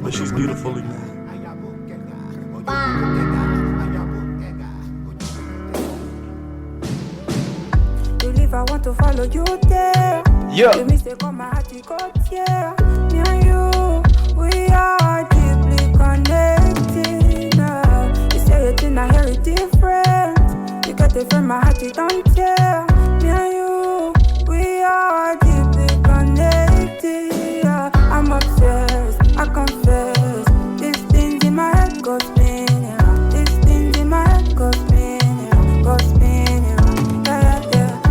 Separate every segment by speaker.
Speaker 1: but she's beautifully made.
Speaker 2: I want to follow you there.
Speaker 3: Yeah.
Speaker 2: The mistake on my heart, it got yeah. Me and you, we are deeply connected now. You say it in a very different. You got it from my heart, it don't tear. Me and you, we are deeply connected. Yeah. I'm obsessed, I confess. These things in my head go spinning. Yeah. These things in my head go spinning. Go spinning.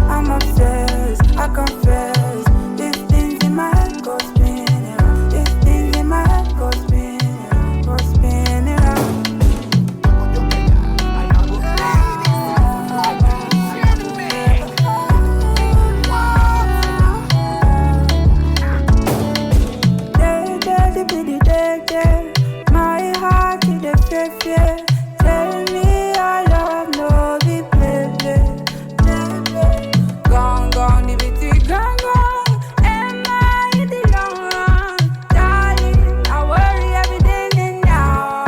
Speaker 2: I'm obsessed, I confess. These things in my head go spinning. These things in my head go spinning. Go spinning. My heart is the fear. Tell me I love no be play. Gone, the bitty gone. Am I in the long run? Darling, I worry every day and now.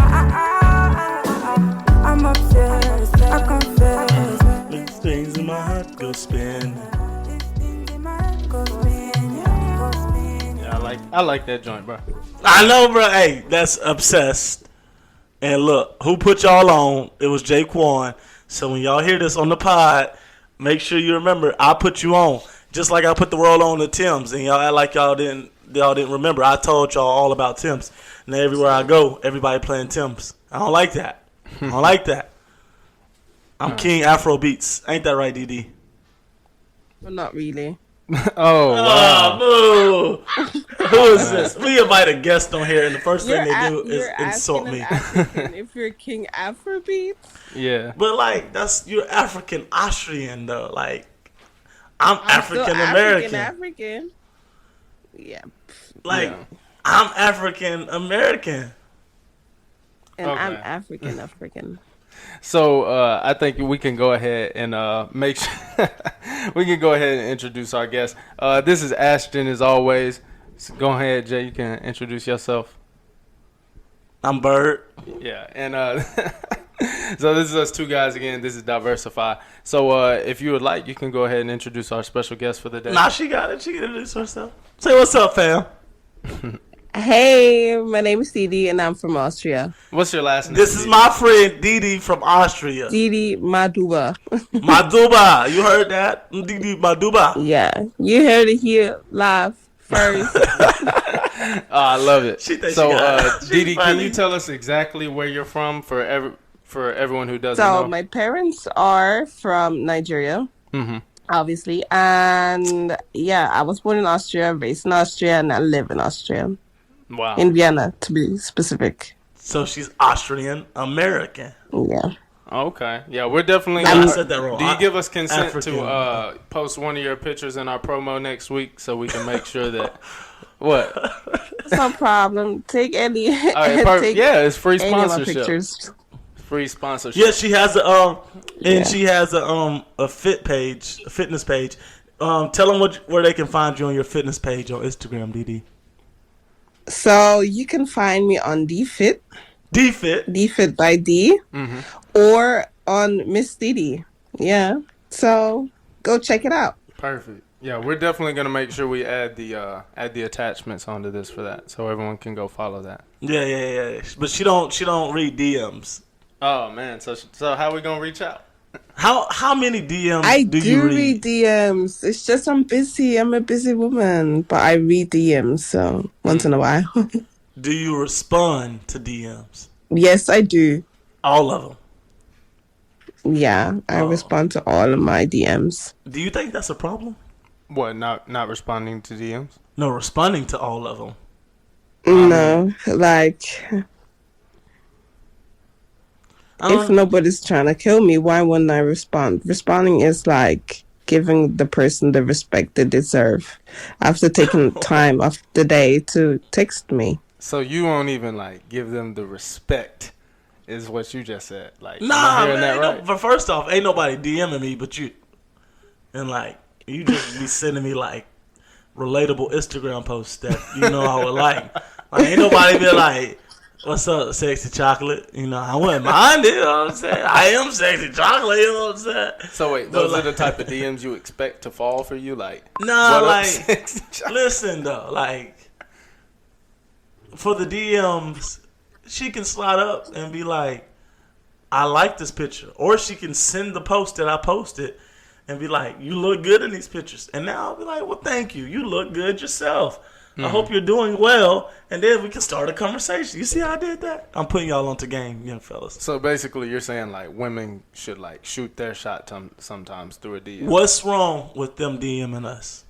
Speaker 2: I'm obsessed, I confess.
Speaker 1: These things in my heart go spinning.
Speaker 2: These things in my head go spinning. Go spinning.
Speaker 3: Yeah, I like that joint, bro.
Speaker 1: I know, bro. Hey, that's obsessed. And look, who put y'all on? It was Jaekwon. So when y'all hear this on the pod, make sure you remember I put you on. Just like I put the world on to Tim's, and y'all act like y'all didn't remember. I told y'all all about Tim's. And everywhere I go, everybody playing Tim's. I don't like that. I don't like that. I'm King Afro Beats. Ain't that right, Didi?
Speaker 4: Well, not really.
Speaker 3: Oh, wow.
Speaker 1: Oh, boo. Who is this? We invite a guest on here, and the first thing they do is insult me.
Speaker 4: If you're King Afrobeats,
Speaker 3: Yeah.
Speaker 1: But like, you're African Austrian though. Like, I'm
Speaker 4: still
Speaker 1: African American.
Speaker 4: African. Yeah.
Speaker 1: Like,
Speaker 3: Yeah.
Speaker 1: I'm African American.
Speaker 4: And I'm
Speaker 3: Okay.
Speaker 4: African.
Speaker 3: So I think we can go ahead and make sure we can go ahead and introduce our guest. This is Ashton, as always. So go ahead, Jay. You can introduce yourself.
Speaker 1: I'm Bird.
Speaker 3: Yeah, and so this is us two guys again. This is Diversify. So if you would like, you can go ahead and introduce our special guest for the day.
Speaker 1: Nah, she got it. She can introduce herself. Say what's up, fam.
Speaker 4: Hey, my name is Didi, and I'm from Austria.
Speaker 3: What's your last name?
Speaker 1: This is my friend Didi from Austria.
Speaker 4: Didi Maduba.
Speaker 1: Maduba. You heard that? Didi Maduba.
Speaker 4: Yeah, you heard it here live first.
Speaker 3: I love it.
Speaker 1: She thinks
Speaker 3: So
Speaker 1: she got it.
Speaker 3: Didi,
Speaker 1: She's
Speaker 3: can
Speaker 1: funny.
Speaker 3: you tell us exactly where you're from for everyone who doesn't
Speaker 4: So
Speaker 3: know?
Speaker 4: my parents are from Nigeria,
Speaker 3: Mhm.
Speaker 4: obviously, and yeah, I was born in Austria, raised in Austria, and I live in Austria,
Speaker 3: Wow.
Speaker 4: in Vienna to be specific.
Speaker 1: So she's Austrian American.
Speaker 4: Yeah.
Speaker 3: Okay. Yeah, we're definitely.
Speaker 1: I said that wrong.
Speaker 3: Do you give us consent
Speaker 1: African.
Speaker 3: to post one of your pictures in our promo next week so we can make sure that what?
Speaker 4: It's no problem. Take any.
Speaker 3: All right,
Speaker 4: take
Speaker 3: yeah, it's free
Speaker 4: any of my
Speaker 3: sponsorship.
Speaker 4: pictures.
Speaker 3: Free sponsorship.
Speaker 1: Yeah, she has and
Speaker 4: Yeah.
Speaker 1: she has a fitness page. Tell them where they can find you on your fitness page on Instagram, Didi.
Speaker 4: So you can find me on DFit,
Speaker 1: DFit.
Speaker 4: DFit by D,
Speaker 3: Mhm.
Speaker 4: or on Miss Didi. Yeah. So go check it out.
Speaker 3: Perfect. Yeah, we're definitely gonna make sure we add the attachments onto this for that, so everyone can go follow that.
Speaker 1: Yeah. But she don't read DMs.
Speaker 3: Oh man, so how we gonna reach out?
Speaker 1: How many DMs
Speaker 4: I
Speaker 1: do
Speaker 4: do
Speaker 1: you
Speaker 4: read DMs. It's just I'm busy. I'm a busy woman, but I read DMs so once in a while.
Speaker 1: Do you respond to DMs?
Speaker 4: Yes, I do.
Speaker 1: All of them.
Speaker 4: Yeah, I respond to all of my DMs.
Speaker 1: Do you think that's a problem?
Speaker 3: What? Not responding to DMs?
Speaker 1: No, responding to all of them.
Speaker 4: No, like if nobody's trying to kill me, why wouldn't I respond? Responding is like giving the person the respect they deserve after taking time off the day to text me.
Speaker 3: So you won't even like give them the respect, is what you just said. Like, am I
Speaker 1: Nah,
Speaker 3: hearing
Speaker 1: man.
Speaker 3: that right?
Speaker 1: But first off, ain't nobody DMing me but you. And like, you just be sending me like relatable Instagram posts that you know I would like. Like, ain't nobody be like, "What's up, sexy chocolate?" You know, I wouldn't mind it. You know what I'm saying? I am sexy chocolate. You know what I'm saying?
Speaker 3: So wait, those are the type of DMs you expect to fall for you, like?
Speaker 1: Nah,
Speaker 3: what up,
Speaker 1: like,
Speaker 3: sexy chocolate?
Speaker 1: listen though, like, for the DMs, she can slide up and be like, "I like this picture," or she can send the post that I posted and be like, "You look good in these pictures," and now I'll be like, "Well, thank you. You look good yourself. I hope you're doing well," and then we can start a conversation. You see how I did that? I'm putting y'all onto game, young fellas.
Speaker 3: So basically, you're saying like women should like shoot their shot sometimes through a DM.
Speaker 1: What's wrong with them DMing us?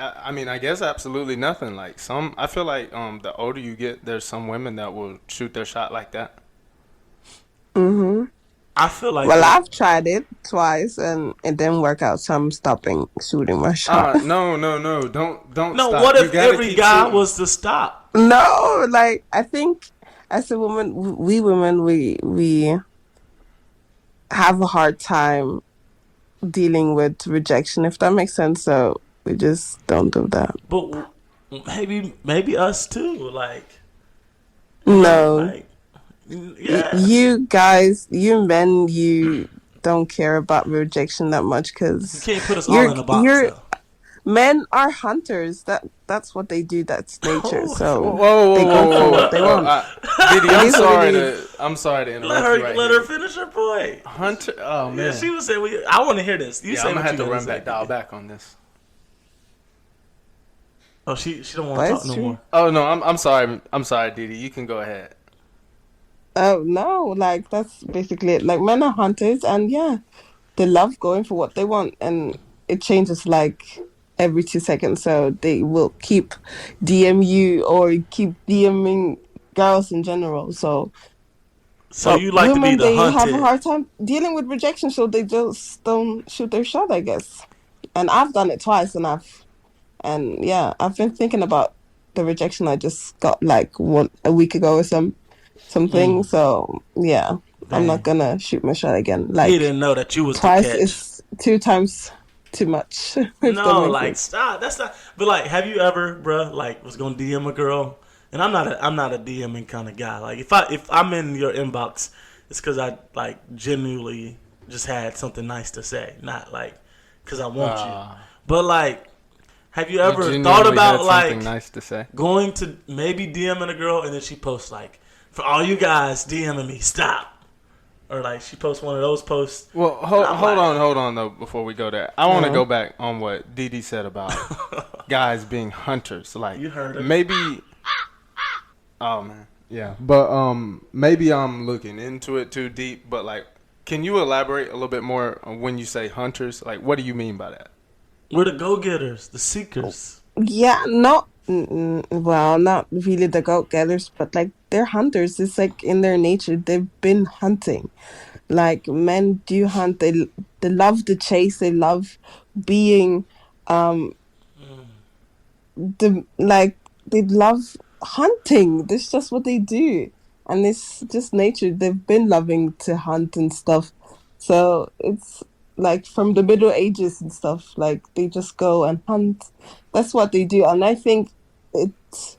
Speaker 3: I mean, I guess absolutely nothing. Like I feel like the older you get, there's some women that will shoot their shot like that.
Speaker 1: I feel like
Speaker 4: Well, I've tried it twice and it didn't work out, so I'm stopping shooting my shot.
Speaker 3: No, don't
Speaker 1: no.
Speaker 3: stop.
Speaker 1: What
Speaker 3: You
Speaker 1: if
Speaker 3: gotta
Speaker 1: every
Speaker 3: keep
Speaker 1: guy
Speaker 3: shooting.
Speaker 1: was to stop?
Speaker 4: No, like I think as a woman, we women, we have a hard time dealing with rejection, if that makes sense. So we just don't do that.
Speaker 1: But maybe us too. Like,
Speaker 4: No,
Speaker 1: like, yeah.
Speaker 4: you guys, you men, you don't care about rejection that much
Speaker 1: You
Speaker 4: because
Speaker 1: can't put us all in a box.
Speaker 4: you're
Speaker 1: Though.
Speaker 4: men are hunters. That's what they do. That's nature. So
Speaker 3: Whoa,
Speaker 4: they go for what they want.
Speaker 3: Didi,
Speaker 4: It is what it is.
Speaker 3: I'm sorry to interrupt
Speaker 1: Let her
Speaker 3: you right
Speaker 1: let
Speaker 3: here.
Speaker 1: her finish her point.
Speaker 3: Hunter, oh man,
Speaker 1: Yeah, she was saying. I want to hear this. You
Speaker 3: yeah,
Speaker 1: say
Speaker 3: I'm
Speaker 1: what
Speaker 3: gonna have
Speaker 1: you
Speaker 3: to
Speaker 1: gonna
Speaker 3: run
Speaker 1: say.
Speaker 3: back, dial back on this.
Speaker 1: Oh, she don't want
Speaker 4: But
Speaker 1: to
Speaker 4: it's
Speaker 1: talk no
Speaker 4: true.
Speaker 1: more.
Speaker 3: Oh no, I'm sorry, Didi. You can go ahead.
Speaker 4: Oh no, like that's basically it. Like men are hunters, and yeah, they love going for what they want, and it changes like every 2 seconds. So they will keep DM you or keep DMing girls in general. So,
Speaker 1: So
Speaker 4: but
Speaker 1: you like to be
Speaker 4: women
Speaker 1: the
Speaker 4: they have a
Speaker 1: hunted?
Speaker 4: hard time dealing with rejection, so they just don't shoot their shot, I guess. And I've done it twice, and yeah, I've been thinking about the rejection I just got like a week ago or something. So yeah, I'm not
Speaker 1: Dang.
Speaker 4: gonna shoot my shot again.
Speaker 1: He
Speaker 4: Like
Speaker 1: didn't know that you was the
Speaker 4: twice
Speaker 1: catch.
Speaker 4: is 2 times too much. If that
Speaker 1: No,
Speaker 4: makes
Speaker 1: like
Speaker 4: sense.
Speaker 1: stop. That's not. But like, have you ever, bruh, like was gonna DM a girl? And I'm not a DMing kind of guy. Like if I'm in your inbox, it's because I like genuinely just had something nice to say, not like because I want you. But like, have you ever
Speaker 3: genuinely
Speaker 1: thought
Speaker 3: had
Speaker 1: about
Speaker 3: something
Speaker 1: like
Speaker 3: nice to say?
Speaker 1: going to maybe DMing a girl and then she posts like, "For all you guys DMing me, stop." Or like she posts one of those posts.
Speaker 3: Well, hold
Speaker 1: like-
Speaker 3: on though. Before we go there, I want to go back on what Didi said about guys being hunters. Like
Speaker 1: You heard it.
Speaker 3: maybe. Oh man, yeah, but maybe I'm looking into it too deep. But like, can you elaborate a little bit more on when you say hunters? Like, what do you mean by that?
Speaker 1: We're the go-getters, the seekers.
Speaker 4: Yeah, well, not really the goat getters, but like they're hunters. It's like in their nature. They've been hunting. Like men do hunt. They love the chase. They love being they love hunting. That's just what they do, and it's just nature. They've been loving to hunt and stuff. So it's like from the Middle Ages and stuff. Like they just go and hunt. That's what they do, and I think it's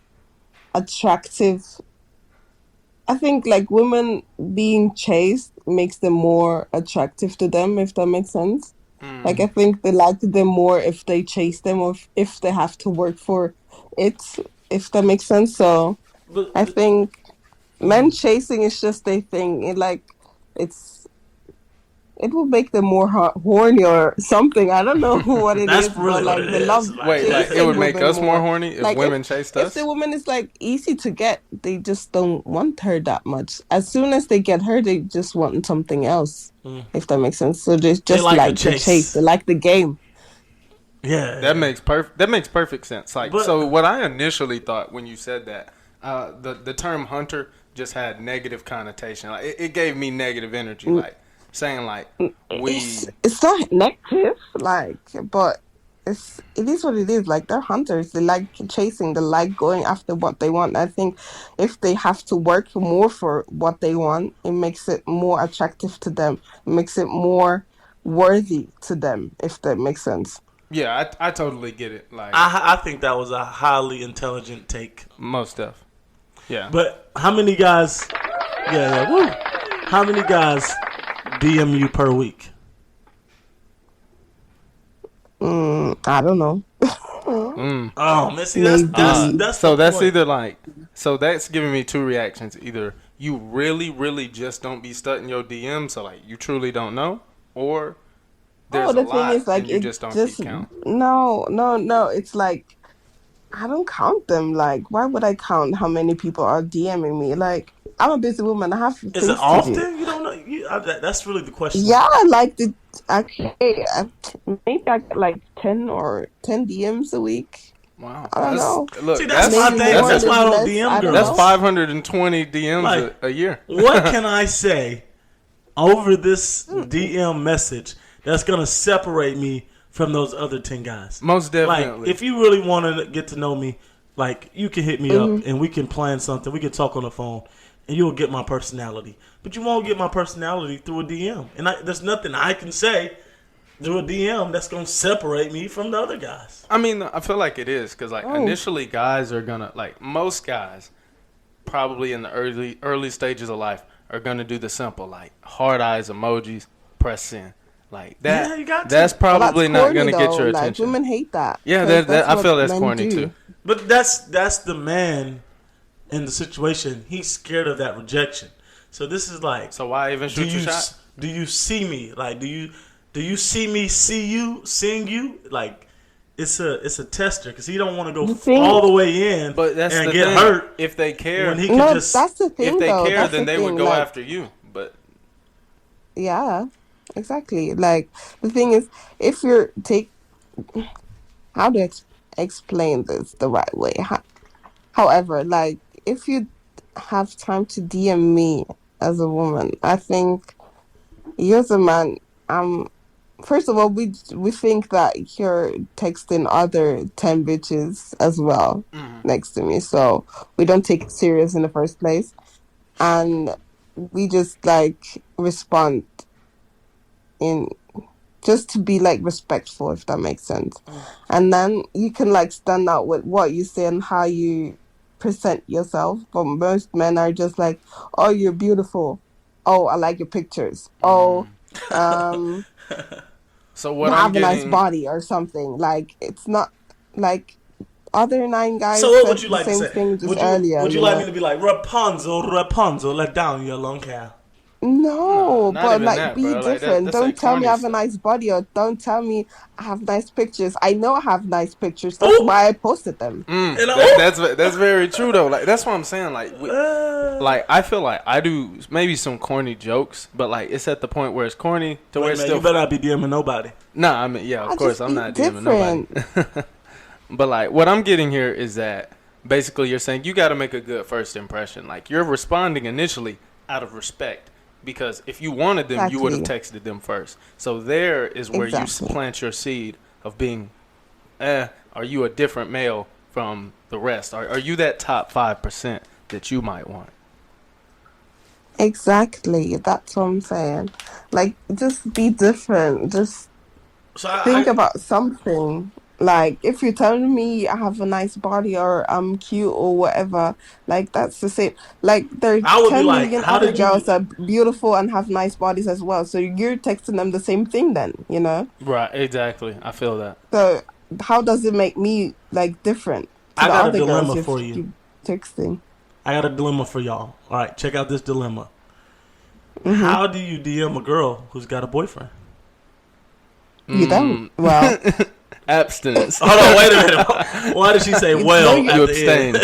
Speaker 4: attractive. I think like women being chased makes them more attractive to them, if that makes sense. Like I think they like them more if they chase them or if they have to work for it, if that makes sense. So
Speaker 1: But
Speaker 4: I think men chasing is just a thing. It will make them more horny or something. I don't know what it
Speaker 1: That's
Speaker 4: is,
Speaker 1: really
Speaker 4: but
Speaker 1: what
Speaker 4: like
Speaker 1: it
Speaker 4: they
Speaker 1: is.
Speaker 4: love
Speaker 1: Like-
Speaker 3: Wait, like it
Speaker 4: chasing
Speaker 3: would make
Speaker 4: women
Speaker 3: us more horny if
Speaker 4: Like,
Speaker 3: women chased
Speaker 4: if
Speaker 3: us?
Speaker 4: the woman is like easy to get, they just don't want her that much. As soon as they get her, they just want something else. If that makes sense. So they just
Speaker 1: like
Speaker 4: like,
Speaker 1: the
Speaker 4: the
Speaker 1: chase.
Speaker 4: chase. They like the game.
Speaker 1: yeah,
Speaker 3: That makes perfect sense. Like,
Speaker 1: But-
Speaker 3: so what I initially thought when you said that, the term hunter just had negative connotation. Like, it gave me negative energy. Like saying like we.
Speaker 4: It's not negative, like, but it is what it is. Like they're hunters. They like chasing. They like going after what they want. I think if they have to work more for what they want, it makes it more attractive to them. It makes it more worthy to them. If that makes sense.
Speaker 3: Yeah, I totally get it. Like
Speaker 1: I think that was a highly intelligent take.
Speaker 3: most stuff. Yeah.
Speaker 1: But how many guys? Yeah. Woo. How many guys DM you per week?
Speaker 4: I don't know.
Speaker 1: Oh, Missy, that's
Speaker 3: So
Speaker 1: the
Speaker 3: that's
Speaker 1: point.
Speaker 3: either like, so that's giving me two reactions. Either you really, really just don't be studying your DM, so like you truly don't know, or there's
Speaker 4: The
Speaker 3: a
Speaker 4: thing
Speaker 3: lot
Speaker 4: is, like,
Speaker 3: and you
Speaker 4: it
Speaker 3: just don't
Speaker 4: just
Speaker 3: keep count.
Speaker 4: no. It's like I don't count them. Like, why would I count how many people are DMing me? Like, I'm a busy woman. I have
Speaker 1: Is it
Speaker 4: things to do.
Speaker 1: often? You don't know. That's really the question.
Speaker 4: Yeah, like maybe I get like 10 DMs a week.
Speaker 3: Wow,
Speaker 4: I don't know.
Speaker 1: See,
Speaker 3: look,
Speaker 1: that's my
Speaker 4: Maybe
Speaker 1: thing.
Speaker 4: more,
Speaker 1: That's why I
Speaker 4: maybe
Speaker 1: don't
Speaker 4: less.
Speaker 1: DM
Speaker 4: I don't
Speaker 1: girls.
Speaker 3: that's
Speaker 4: know.
Speaker 3: 520 DMs
Speaker 1: Like,
Speaker 3: a year.
Speaker 1: What can I say over this DM message that's gonna separate me from those other 10 guys?
Speaker 3: Most definitely.
Speaker 1: Like, if you really want to get to know me, like, you can hit me up and we can plan something. We can talk on the phone, and you'll get my personality. But you won't get my personality through a DM. And there's nothing I can say through a DM that's gonna separate me from the other guys.
Speaker 3: I mean, I feel like it is because like initially guys are gonna like most guys probably in the early stages of life are gonna do the simple like heart eyes emojis, press send like that.
Speaker 1: Yeah, you got to.
Speaker 3: That's probably
Speaker 4: Well, that's
Speaker 3: not gonna
Speaker 4: corny,
Speaker 3: get your
Speaker 4: though.
Speaker 3: attention.
Speaker 4: Like, women hate that.
Speaker 3: Yeah,
Speaker 4: 'Cause
Speaker 3: I
Speaker 4: what
Speaker 3: feel that's
Speaker 4: men
Speaker 3: corny
Speaker 4: do.
Speaker 3: too.
Speaker 1: But that's the man in the situation. He's scared of that rejection. So this is like,
Speaker 3: So why even shoot your shot?
Speaker 1: do you see me? Like, do you see me seeing you? Like, it's a tester because he don't want to go
Speaker 4: thing-
Speaker 1: all the way in
Speaker 3: But that's
Speaker 1: and
Speaker 3: the
Speaker 1: get
Speaker 3: thing.
Speaker 1: hurt
Speaker 3: If they care,
Speaker 1: when he can
Speaker 4: No,
Speaker 1: just.
Speaker 4: that's the thing.
Speaker 3: if they
Speaker 4: though.
Speaker 3: care,
Speaker 4: That's
Speaker 3: then
Speaker 4: the
Speaker 3: they
Speaker 4: thing.
Speaker 3: would go
Speaker 4: like,
Speaker 3: after you. But
Speaker 4: Yeah, exactly. Like, the thing is, if you're how to explain this the right way? However, like, if you have time to DM me as a woman, I think you as a man, first of all, we think that you're texting other 10 bitches as well next to me, so we don't take it serious in the first place, and we just like respond in just to be like respectful, if that makes sense. And then you can like stand out with what you say and how you present yourself. But most men are just like, oh, you're beautiful. Oh, I like your pictures. Oh,
Speaker 3: so
Speaker 4: you
Speaker 3: what
Speaker 4: have
Speaker 3: I'm
Speaker 4: a nice
Speaker 3: getting,
Speaker 4: body or something. Like, it's not like other 9 guys
Speaker 1: So what
Speaker 4: said
Speaker 1: would you
Speaker 4: the
Speaker 1: like to
Speaker 4: same
Speaker 1: say?
Speaker 4: thing just
Speaker 1: Would
Speaker 4: earlier.
Speaker 1: you
Speaker 4: you
Speaker 1: like
Speaker 4: know?
Speaker 1: me to be like Rapunzel, let down your long hair?
Speaker 4: No,
Speaker 3: not
Speaker 4: but
Speaker 3: even
Speaker 4: like
Speaker 3: that,
Speaker 4: be
Speaker 3: bro. Like,
Speaker 4: different.
Speaker 3: that's
Speaker 4: Don't
Speaker 3: like
Speaker 4: tell me
Speaker 3: corny
Speaker 4: I have a
Speaker 3: stuff.
Speaker 4: nice body, or don't tell me I have nice pictures. I know I have nice pictures. That's why I posted them.
Speaker 3: That's very true though. Like that's what I'm saying. Like I feel like I do maybe some corny jokes, but like it's at the point where it's corny to where
Speaker 1: Wait,
Speaker 3: it's
Speaker 1: man,
Speaker 3: still.
Speaker 1: you better not be DMing nobody.
Speaker 3: Nah, I mean yeah, of
Speaker 4: I
Speaker 3: course
Speaker 4: just
Speaker 3: I'm
Speaker 4: be
Speaker 3: not DMing nobody. But like what I'm getting here is that basically you're saying you got to make a good first impression. Like you're responding initially out of respect. Because if you wanted them, you would have texted them first. So there is where you plant your seed of being, are you a different male from the rest? Are you that top 5% that you might want?
Speaker 4: Exactly. That's what I'm saying. Like, just be different. Just think about something. Like, if you're telling me I have a nice body or I'm cute or whatever, like, that's the same. Like, there are
Speaker 1: I would be
Speaker 4: 10
Speaker 1: like,
Speaker 4: million
Speaker 1: how
Speaker 4: other
Speaker 1: did you?
Speaker 4: girls that are beautiful and have nice bodies as well. So you're texting them the same thing then, you know?
Speaker 3: Right, exactly. I feel that.
Speaker 4: So how does it make me, like, different to
Speaker 1: I
Speaker 4: the
Speaker 1: got a
Speaker 4: other girls
Speaker 1: dilemma
Speaker 4: if
Speaker 1: for you.
Speaker 4: texting?
Speaker 1: I got a dilemma for y'all. All right, check out this dilemma. How do you DM a girl who's got a boyfriend?
Speaker 4: You don't. Well,
Speaker 3: Abstinence.
Speaker 1: Hold on, wait a minute. Why did she say well?
Speaker 4: you
Speaker 1: at
Speaker 3: You
Speaker 1: the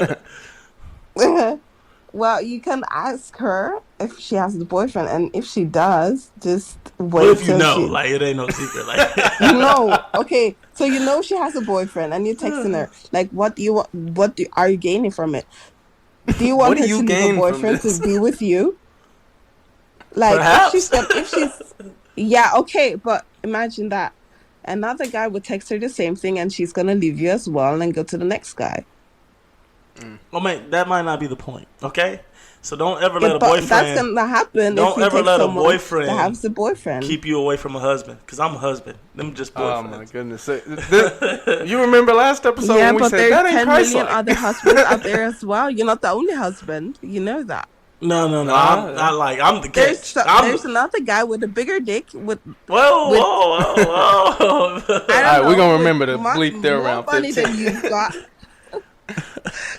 Speaker 3: abstain.
Speaker 1: end?
Speaker 4: well, you can ask her if she has the boyfriend, and if she does, just wait
Speaker 1: What if you
Speaker 4: till
Speaker 1: know?
Speaker 4: she.
Speaker 1: Like, it ain't no secret. Like,
Speaker 4: You know, okay. So you know she has a boyfriend, and you're texting her. Like, what do you want? Are you gaining from it? Do you want
Speaker 3: What do
Speaker 4: her
Speaker 3: you
Speaker 4: to leave
Speaker 3: gain
Speaker 4: a
Speaker 3: from
Speaker 4: boyfriend
Speaker 3: this?
Speaker 4: to be with you? Like,
Speaker 1: Perhaps.
Speaker 4: if she's, yeah, okay, but imagine that another guy would text her the same thing, and she's gonna leave you as well and go to the next guy.
Speaker 1: Well, man, that might not be the point. Okay, so don't ever
Speaker 4: Yeah,
Speaker 1: let a
Speaker 4: but that's
Speaker 1: boyfriend.
Speaker 4: gonna happen if
Speaker 1: Don't
Speaker 4: you
Speaker 1: ever
Speaker 4: take
Speaker 1: let a
Speaker 4: someone
Speaker 1: boyfriend
Speaker 4: that has the boyfriend.
Speaker 1: keep you away from a husband. Because I'm a husband. Them just
Speaker 3: Oh my
Speaker 1: boyfriends.
Speaker 3: goodness! You remember last episode
Speaker 4: Yeah,
Speaker 3: when we
Speaker 4: but
Speaker 3: said
Speaker 4: there's
Speaker 3: that ain't
Speaker 4: 10 million
Speaker 3: Christ-like?
Speaker 4: other husbands out there as well. You're not the only husband. You know that.
Speaker 1: No.
Speaker 3: Ah,
Speaker 1: I'm not like I'm the
Speaker 4: There's
Speaker 1: catch. I'm
Speaker 4: there's another guy with a bigger dick with
Speaker 1: whoa,
Speaker 4: with
Speaker 1: whoa.
Speaker 4: I don't
Speaker 3: All right,
Speaker 4: know,
Speaker 3: we're gonna
Speaker 4: with
Speaker 3: remember to bleep there
Speaker 4: more
Speaker 3: around
Speaker 4: money
Speaker 3: 15.
Speaker 4: than you've got.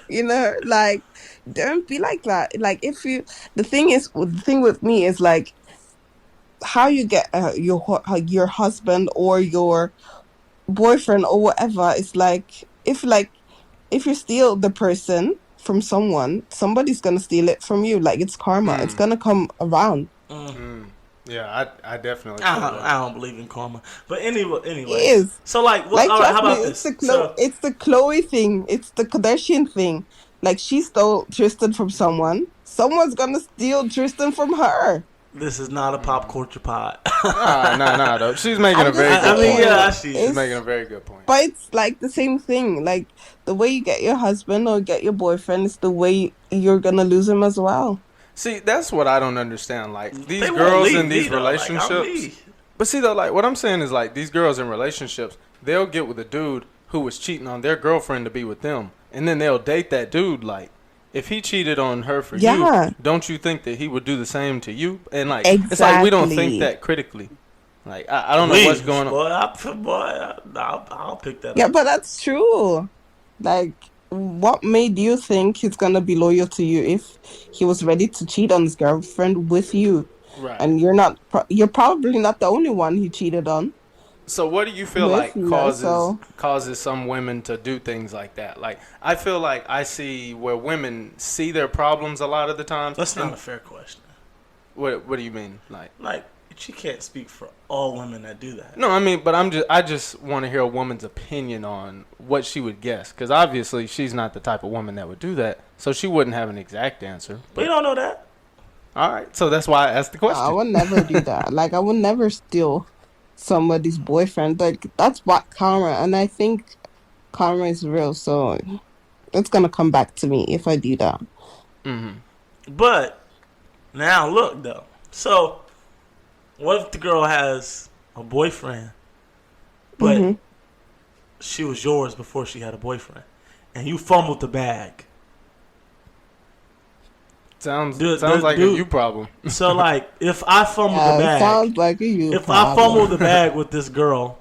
Speaker 4: You know, like don't be like that. Like if you, the thing with me is like how you get your husband or your boyfriend or whatever. It's like if you steal the person from someone, somebody's gonna steal it from you. Like it's karma. It's gonna come around.
Speaker 3: Yeah, I definitely
Speaker 1: I
Speaker 3: feel
Speaker 1: don't,
Speaker 3: that.
Speaker 1: I don't believe in karma. But anyway,
Speaker 4: It is.
Speaker 1: so like, what?
Speaker 4: Like
Speaker 1: All right, how
Speaker 4: trust me,
Speaker 1: about
Speaker 4: it's
Speaker 1: this?
Speaker 4: it's the Chloe thing. It's the Kardashian thing. Like she stole Tristan from someone. Someone's gonna steal Tristan from her.
Speaker 1: This is not a pop culture pod.
Speaker 3: Nah, though. She's making
Speaker 4: I'm
Speaker 3: a very
Speaker 4: just
Speaker 3: good
Speaker 4: saying,
Speaker 3: point.
Speaker 1: yeah, I see.
Speaker 3: She's making a very good point.
Speaker 4: But it's like the same thing. Like the way you get your husband or get your boyfriend is the way you're gonna lose him as well.
Speaker 3: See, that's what I don't understand. Like these
Speaker 1: They won't
Speaker 3: girls
Speaker 1: leave
Speaker 3: in
Speaker 1: me,
Speaker 3: these
Speaker 1: though. Like, I'm
Speaker 3: relationships.
Speaker 1: me.
Speaker 3: But see, though, like what I'm saying is like these girls in relationships, they'll get with a dude who was cheating on their girlfriend to be with them, and then they'll date that dude. Like if he cheated on her for
Speaker 4: Yeah.
Speaker 3: you, don't you think that he would do the same to you? And like it's like we don't think
Speaker 4: Exactly.
Speaker 3: that critically. Like I don't know what's going on.
Speaker 1: I'll pick that
Speaker 4: Yeah,
Speaker 1: up.
Speaker 4: but that's true. Like, what made you think he's gonna be loyal to you if he was ready to cheat on his girlfriend with you?
Speaker 3: Right.
Speaker 4: And you're not. You're probably not the only one he cheated on.
Speaker 3: So what do you feel
Speaker 4: With,
Speaker 3: like
Speaker 4: you know, so-
Speaker 3: causes some women to do things like that? Like I feel like I see where women see their problems a lot of the times.
Speaker 1: That's not a fair question.
Speaker 3: What do you mean?
Speaker 1: Like, she can't speak for all women that do that.
Speaker 3: No, I mean, but I just want to hear a woman's opinion on what she would guess, because obviously she's not the type of woman that would do that, so she wouldn't have an exact answer.
Speaker 1: We don't know that.
Speaker 3: All right, so that's why I asked the question.
Speaker 4: I would never do that. Like, I would never steal somebody's boyfriend. Like, that's what karma. And I think karma is real, so it's gonna come back to me if I do that.
Speaker 1: But now look though. So what if the girl has a boyfriend, but she was yours before she had a boyfriend, and you fumbled the bag?
Speaker 3: Sounds like a you problem.
Speaker 1: So like, if I fumbled the
Speaker 4: It
Speaker 1: bag,
Speaker 4: sounds like a you
Speaker 1: if
Speaker 4: problem.
Speaker 1: I fumble the bag with this girl,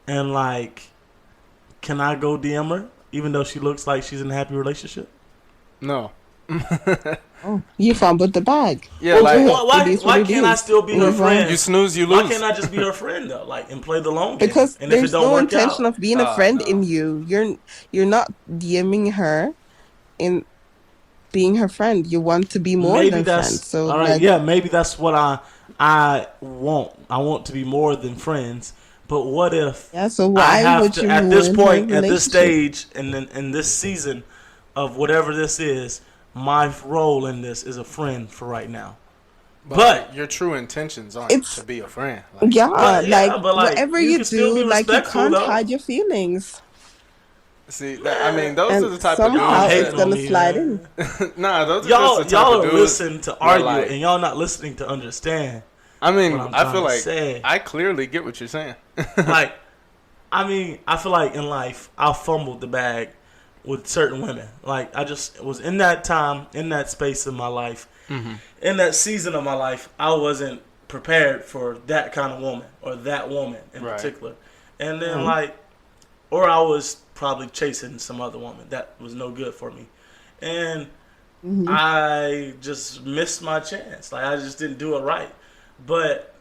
Speaker 1: and like, can I go DM her even though she looks like she's in a happy relationship?
Speaker 3: No.
Speaker 4: You fumbled the bag.
Speaker 3: Yeah,
Speaker 1: Well,
Speaker 3: like
Speaker 1: why can't I still be her friend?
Speaker 3: you snooze, you
Speaker 1: Why
Speaker 3: lose.
Speaker 1: can't I just be her friend though? Like, and play the long game?
Speaker 4: Because
Speaker 1: And if it
Speaker 4: there's
Speaker 1: don't
Speaker 4: no
Speaker 1: work
Speaker 4: intention
Speaker 1: out,
Speaker 4: of being a friend
Speaker 3: no.
Speaker 4: in you. You're not DMing her in being her friend. You want to be more
Speaker 1: maybe
Speaker 4: than
Speaker 1: that's
Speaker 4: friends. So
Speaker 1: all right.
Speaker 4: like,
Speaker 1: Yeah, maybe that's what I want. I want to be more than friends. But what if
Speaker 4: yeah. So
Speaker 1: I
Speaker 4: why
Speaker 1: have
Speaker 4: would
Speaker 1: to,
Speaker 4: you
Speaker 1: at this
Speaker 4: ruin
Speaker 1: point,
Speaker 4: her
Speaker 1: at this
Speaker 4: relationship?
Speaker 1: stage, and in this season of whatever this is, my role in this is a friend for right now. But
Speaker 3: your true intentions aren't
Speaker 4: It's-
Speaker 3: to be a friend. Like,
Speaker 4: Yeah,
Speaker 1: But,
Speaker 4: like
Speaker 1: but, like,
Speaker 4: whatever
Speaker 1: you
Speaker 4: you
Speaker 1: can still
Speaker 4: do,
Speaker 1: be
Speaker 4: like you
Speaker 1: respectful,
Speaker 4: can't
Speaker 1: though.
Speaker 4: hide your feelings,
Speaker 3: see, I mean, those
Speaker 4: and
Speaker 3: are the type of
Speaker 4: somehow
Speaker 3: dudes.
Speaker 1: hating
Speaker 4: it's
Speaker 1: on
Speaker 4: gonna
Speaker 1: me,
Speaker 4: slide
Speaker 1: man.
Speaker 4: in.
Speaker 3: Nah, those are
Speaker 1: y'all
Speaker 3: just the type of
Speaker 1: are
Speaker 3: dudes.
Speaker 1: listening to
Speaker 3: where,
Speaker 1: argue,
Speaker 3: like-
Speaker 1: and y'all not listening to understand.
Speaker 3: I mean,
Speaker 1: what I'm
Speaker 3: I feel
Speaker 1: trying to
Speaker 3: like
Speaker 1: say.
Speaker 3: I clearly get what you're saying.
Speaker 1: Like, I mean, I feel like in life, I fumbled the bag with certain women. Like, I just was in that time, in that space in my life, in that season of my life, I wasn't prepared for that kind of woman or that woman in
Speaker 3: Right.
Speaker 1: particular. And then, like, or I was probably chasing some other woman that was no good for me. And I just missed my chance. Like, I just didn't do it right. But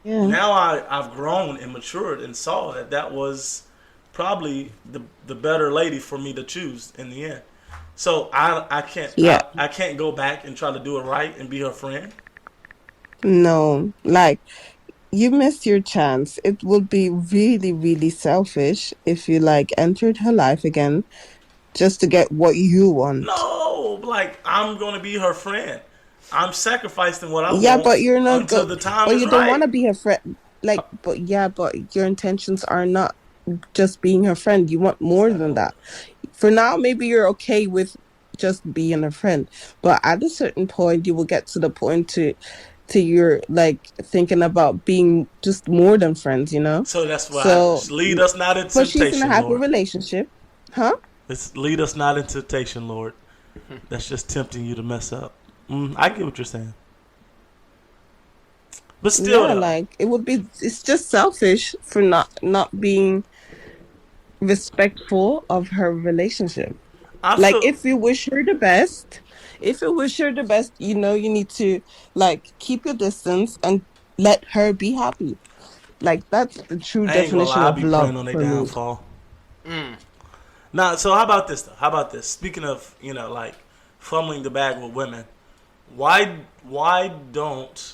Speaker 4: Yeah.
Speaker 1: now I've grown and matured and saw that was probably the better lady for me to choose in the end. So I can't
Speaker 4: Yeah.
Speaker 1: I can't go back and try to do it right and be her friend.
Speaker 4: No, like you missed your chance. It would be really, really selfish if you like entered her life again just to get what you want.
Speaker 1: No, like, I'm gonna be her friend. I'm sacrificing what I
Speaker 4: Yeah,
Speaker 1: want
Speaker 4: but you're not
Speaker 1: until the time
Speaker 4: but
Speaker 1: is
Speaker 4: you don't
Speaker 1: right.
Speaker 4: want to be her friend. Like, but yeah, but your intentions are not just being her friend. You want more than that. For now, maybe you're okay with just being a friend. But at a certain point, you will get to the point to you're like thinking about being just more than friends, you know?
Speaker 1: So that's why
Speaker 4: So,
Speaker 1: lead us not in
Speaker 4: but she's in a
Speaker 1: temptation,
Speaker 4: happy
Speaker 1: Lord.
Speaker 4: relationship. Huh?
Speaker 1: Let's lead us not in temptation, Lord. That's just tempting you to mess up. I get what you're saying, but still,
Speaker 4: Yeah,
Speaker 1: though,
Speaker 4: like it's just selfish for not being respectful of her relationship.
Speaker 1: I
Speaker 4: Like
Speaker 1: feel
Speaker 4: if you wish her the best, if you wish her the best, you know you need to like keep your distance and let her be happy. Like that's the true
Speaker 1: I ain't gonna
Speaker 4: definition
Speaker 1: lie. I
Speaker 4: of
Speaker 1: be
Speaker 4: love
Speaker 1: praying on their
Speaker 4: for me.
Speaker 1: downfall. Now, so how about this though? How about this? Speaking of, like fumbling the bag with women, why don't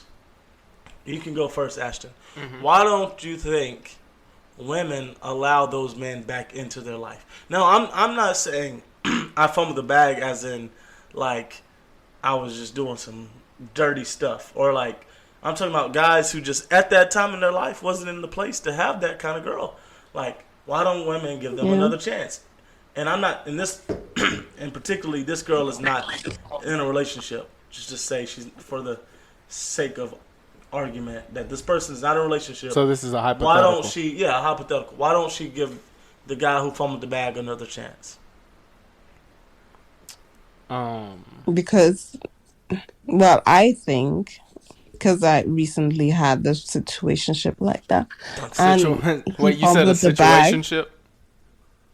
Speaker 1: you can go first, Ashton? Why don't you think women allow those men back into their life? Now, I'm not saying I fumbled the bag as in like I was just doing some dirty stuff, or like I'm talking about guys who just at that time in their life wasn't in the place to have that kind of girl. Like, why don't women give them
Speaker 4: Yeah.
Speaker 1: another chance? And I'm not in this, and particularly this girl is not in a relationship. Just to say she's, for the sake of argument, that this person is not in a relationship.
Speaker 3: So this is a hypothetical.
Speaker 1: Why don't she? Yeah, hypothetical. Why don't she give the guy who fumbled the bag another chance?
Speaker 4: Because well, I think because I recently had this situationship like that, and he
Speaker 3: Wait, you said a
Speaker 4: fumbled the bag.
Speaker 3: situationship?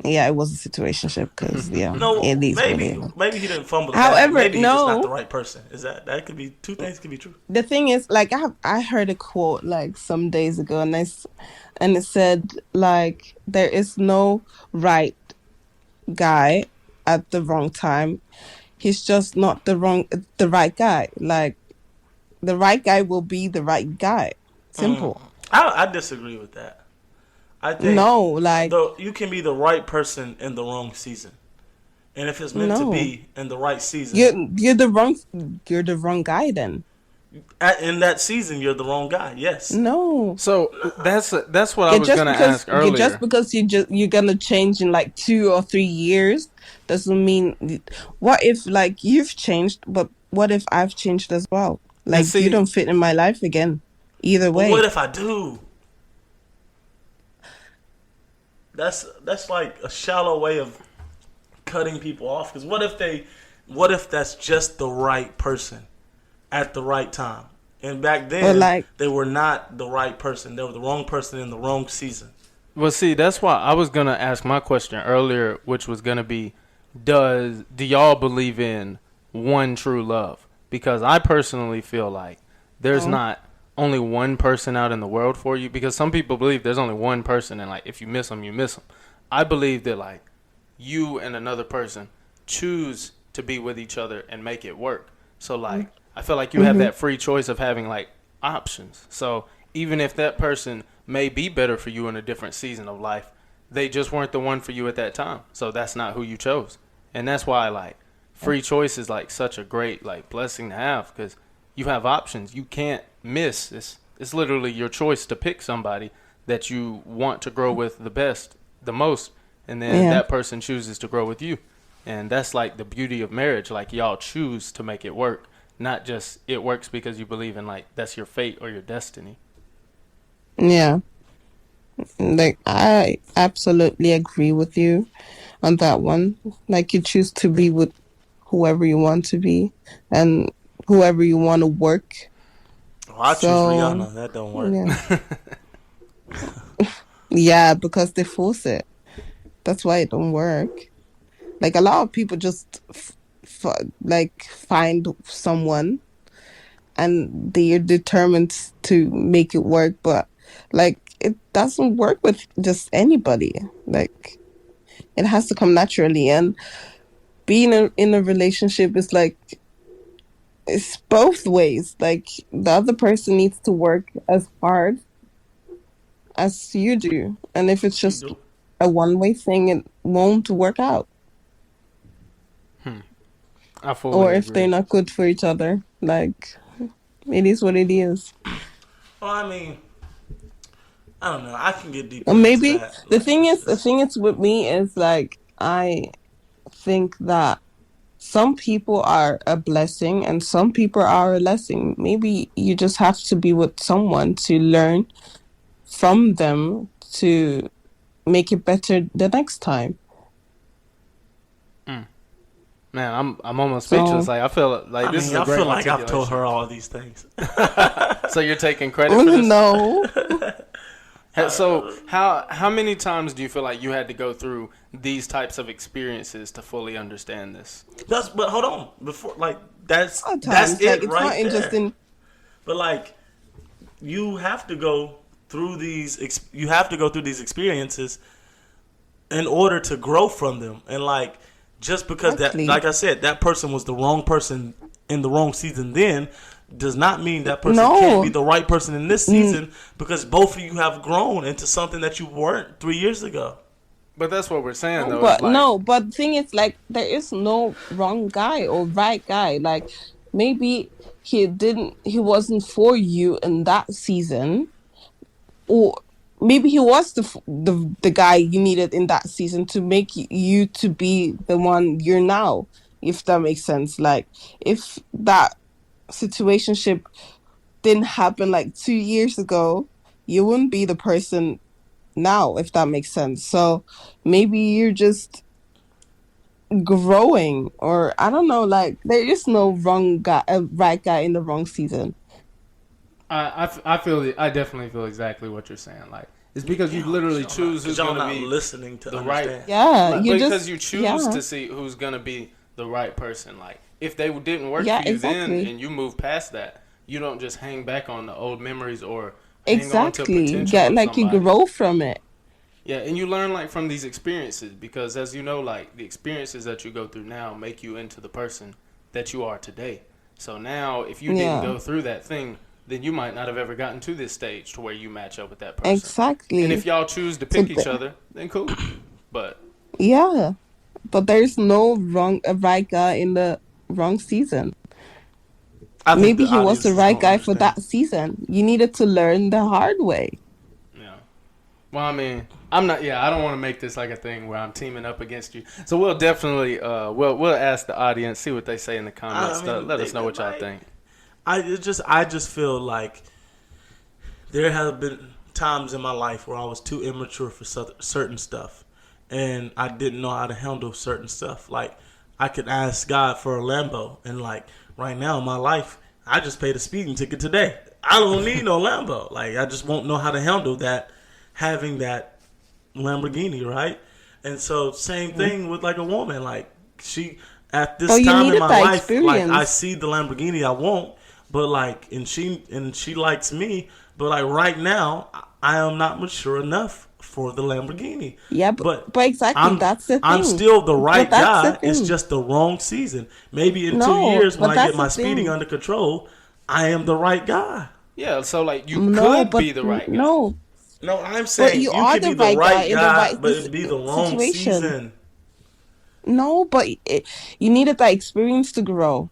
Speaker 4: Yeah, it was a situationship because yeah,
Speaker 1: No,
Speaker 4: it is what it
Speaker 1: maybe
Speaker 4: is.
Speaker 1: maybe he didn't fumble the bag.
Speaker 4: However,
Speaker 1: Maybe he's just not the
Speaker 4: no.
Speaker 1: right person. Is that could be two things could be true.
Speaker 4: The thing is, like I heard a quote like some days ago, and it said like there is no right guy at the wrong time. He's just not the right guy. Like the right guy will be the right guy. Simple.
Speaker 1: I disagree with that. I think
Speaker 4: No, like
Speaker 1: though you can be the right person in the wrong season, and if it's meant to
Speaker 4: no.
Speaker 1: be in the right season,
Speaker 4: You're the wrong guy then.
Speaker 1: in that season you're the wrong guy. Yes.
Speaker 4: No.
Speaker 3: So that's what I
Speaker 4: Yeah,
Speaker 3: was gonna ask
Speaker 4: just
Speaker 3: earlier.
Speaker 4: because you're gonna change in like 2 or 3 years doesn't mean. What if like you've changed, but what if I've changed as well?
Speaker 3: And
Speaker 4: Like you
Speaker 3: see,
Speaker 4: don't fit in my life again. Either
Speaker 1: But what
Speaker 4: way.
Speaker 1: if I do? That's like a shallow way of cutting people off. Because what if that's just the right person at the right time? And back
Speaker 4: Or
Speaker 1: then,
Speaker 4: like
Speaker 1: they were not the right person. They were the wrong person in the wrong season.
Speaker 3: well, see, that's why I was gonna ask my question earlier, which was gonna be, do y'all believe in one true love? Because I personally feel like there's
Speaker 4: oh,
Speaker 3: not only one person out in the world for you. Because some people believe there's only one person, and like if you miss them, you miss them. I believe that like you and another person choose to be with each other and make it work. So like I feel like you have that free choice of having like options. So even if that person may be better for you in a different season of life, they just weren't the one for you at that time. So that's not who you chose. And that's why like free choice is like such a great like blessing to have, because you have options. You can't miss. It's literally your choice to pick somebody that you want to grow with the most, and then
Speaker 4: yeah.
Speaker 3: that person chooses to grow with you. And that's like the beauty of marriage. Like y'all choose to make it work, not just it works because you believe in like that's your fate or your destiny.
Speaker 4: Yeah. Like I absolutely agree with you on that one. Like you choose to be with whoever you want to be and whoever you want to work.
Speaker 1: Oh, I choose
Speaker 4: So
Speaker 1: Rihanna. That don't work.
Speaker 4: yeah. Yeah, because they force it. That's why it don't work. Like a lot of people just like find someone and they're determined to make it work, but like it doesn't work with just anybody. Like it has to come naturally, and being in a relationship is like it's both ways. Like the other person needs to work as hard as you do, and if it's
Speaker 1: She
Speaker 4: just
Speaker 1: do.
Speaker 4: a one-way thing, it won't work out.
Speaker 3: I fully
Speaker 4: Or if they're
Speaker 3: agree.
Speaker 4: not good for each other, like it is what it is.
Speaker 1: Well, I mean, I don't know. I can get
Speaker 4: Or
Speaker 1: deeper into
Speaker 4: maybe
Speaker 1: that. Like,
Speaker 4: the thing is with me is like I think that some people are a blessing and some people are a lesson. Maybe you just have to be with someone to learn from them to make it better the next time.
Speaker 3: Man, I'm almost
Speaker 4: So
Speaker 3: speechless. Like I feel like this is a
Speaker 1: I
Speaker 3: great
Speaker 1: feel like I've
Speaker 3: articulation.
Speaker 1: told her all these things.
Speaker 3: So you're taking credit for this?
Speaker 4: no.
Speaker 3: So how many times do you feel like you had to go through these types of experiences to fully understand this?
Speaker 1: But hold on, before that's
Speaker 4: Sometimes,
Speaker 1: it
Speaker 4: it's
Speaker 1: right
Speaker 4: not
Speaker 1: there.
Speaker 4: interesting.
Speaker 1: But you have to go through these. You have to go through these experiences in order to grow from them. And just because
Speaker 4: Exactly.
Speaker 1: that, like I said, that person was the wrong person in the wrong season then, does not mean that person
Speaker 4: No.
Speaker 1: can't be the right person in this season, because both of you have grown into something that you weren't 3 years ago.
Speaker 3: But that's what we're saying, though.
Speaker 4: But
Speaker 3: It's like,
Speaker 4: no, but the thing is, there is no wrong guy or right guy. Maybe he wasn't for you in that season, or maybe he was the guy you needed in that season to make you to be the one you're now, if that makes sense. If that situationship didn't happen 2 years ago, you wouldn't be the person now, if that makes sense. So maybe you're just growing, or I don't know, there is no wrong guy, right guy in the wrong season.
Speaker 3: I definitely feel exactly what you're saying. Like, it's because you literally choose who's
Speaker 1: y'all
Speaker 3: going to
Speaker 1: not
Speaker 3: be
Speaker 1: listening to
Speaker 3: the
Speaker 1: understand.
Speaker 3: right.
Speaker 4: Yeah,
Speaker 3: Like,
Speaker 4: you
Speaker 3: because
Speaker 4: just
Speaker 3: you choose to see who's going to be the right person. Like, if they didn't work
Speaker 4: Yeah,
Speaker 3: for you
Speaker 4: exactly.
Speaker 3: then and you move past that, you don't just hang back on the old memories or hang on to
Speaker 4: exactly.
Speaker 3: potential
Speaker 4: Yeah,
Speaker 3: of
Speaker 4: you
Speaker 3: somebody.
Speaker 4: grow from it.
Speaker 3: Yeah, and you learn from these experiences, because as you know, the experiences that you go through now make you into the person that you are today. So now if you didn't
Speaker 4: Yeah.
Speaker 3: go through that thing, then you might not have ever gotten to this stage to where you match up with that person.
Speaker 4: Exactly.
Speaker 3: And if y'all choose to
Speaker 4: So
Speaker 3: pick each other, then cool. But
Speaker 4: Yeah, but there's no right guy in the wrong season.
Speaker 1: I think
Speaker 4: Maybe
Speaker 1: the
Speaker 4: he was
Speaker 1: audience
Speaker 4: the
Speaker 1: is
Speaker 4: right
Speaker 1: gonna
Speaker 4: guy for
Speaker 1: understand.
Speaker 4: that season. You needed to learn the hard way.
Speaker 3: yeah. Well, I mean, I'm not. Yeah, I don't want to make this like a thing where I'm teaming up against you. So we'll definitely we'll ask the audience, see what they say in the comments. Let us know what y'all think.
Speaker 1: I just feel like there have been times in my life where I was too immature for certain stuff, and I didn't know how to handle certain stuff. I could ask God for a Lambo, and right now in my life, I just paid a speeding ticket today. I don't need no Lambo. I just won't know how to handle that, having that Lamborghini, right? And so same thing with a woman. She at this
Speaker 4: Oh, you
Speaker 1: time in
Speaker 4: needed
Speaker 1: my
Speaker 4: that
Speaker 1: life,
Speaker 4: experience.
Speaker 1: I see the Lamborghini I want, but and she likes me, but right now I am not mature enough for the Lamborghini.
Speaker 4: Yeah, but exactly, that's the thing.
Speaker 1: I'm still the right
Speaker 4: But that's the
Speaker 1: guy. It's
Speaker 4: thing.
Speaker 1: just the wrong season. Maybe in 2
Speaker 4: No,
Speaker 1: years when
Speaker 4: but
Speaker 1: I
Speaker 4: that's
Speaker 1: get my
Speaker 4: the thing.
Speaker 1: speeding under control, I am the right guy.
Speaker 3: Yeah, so you
Speaker 4: No,
Speaker 3: could
Speaker 4: but
Speaker 3: be the right guy.
Speaker 4: no,
Speaker 1: No, I'm saying
Speaker 4: you
Speaker 1: you
Speaker 4: are
Speaker 1: could
Speaker 4: the
Speaker 1: be the
Speaker 4: right guy
Speaker 1: right
Speaker 4: in the
Speaker 1: guy,
Speaker 4: right
Speaker 1: but it'd be the wrong
Speaker 4: situation.
Speaker 1: season.
Speaker 4: no, but you needed that experience to grow.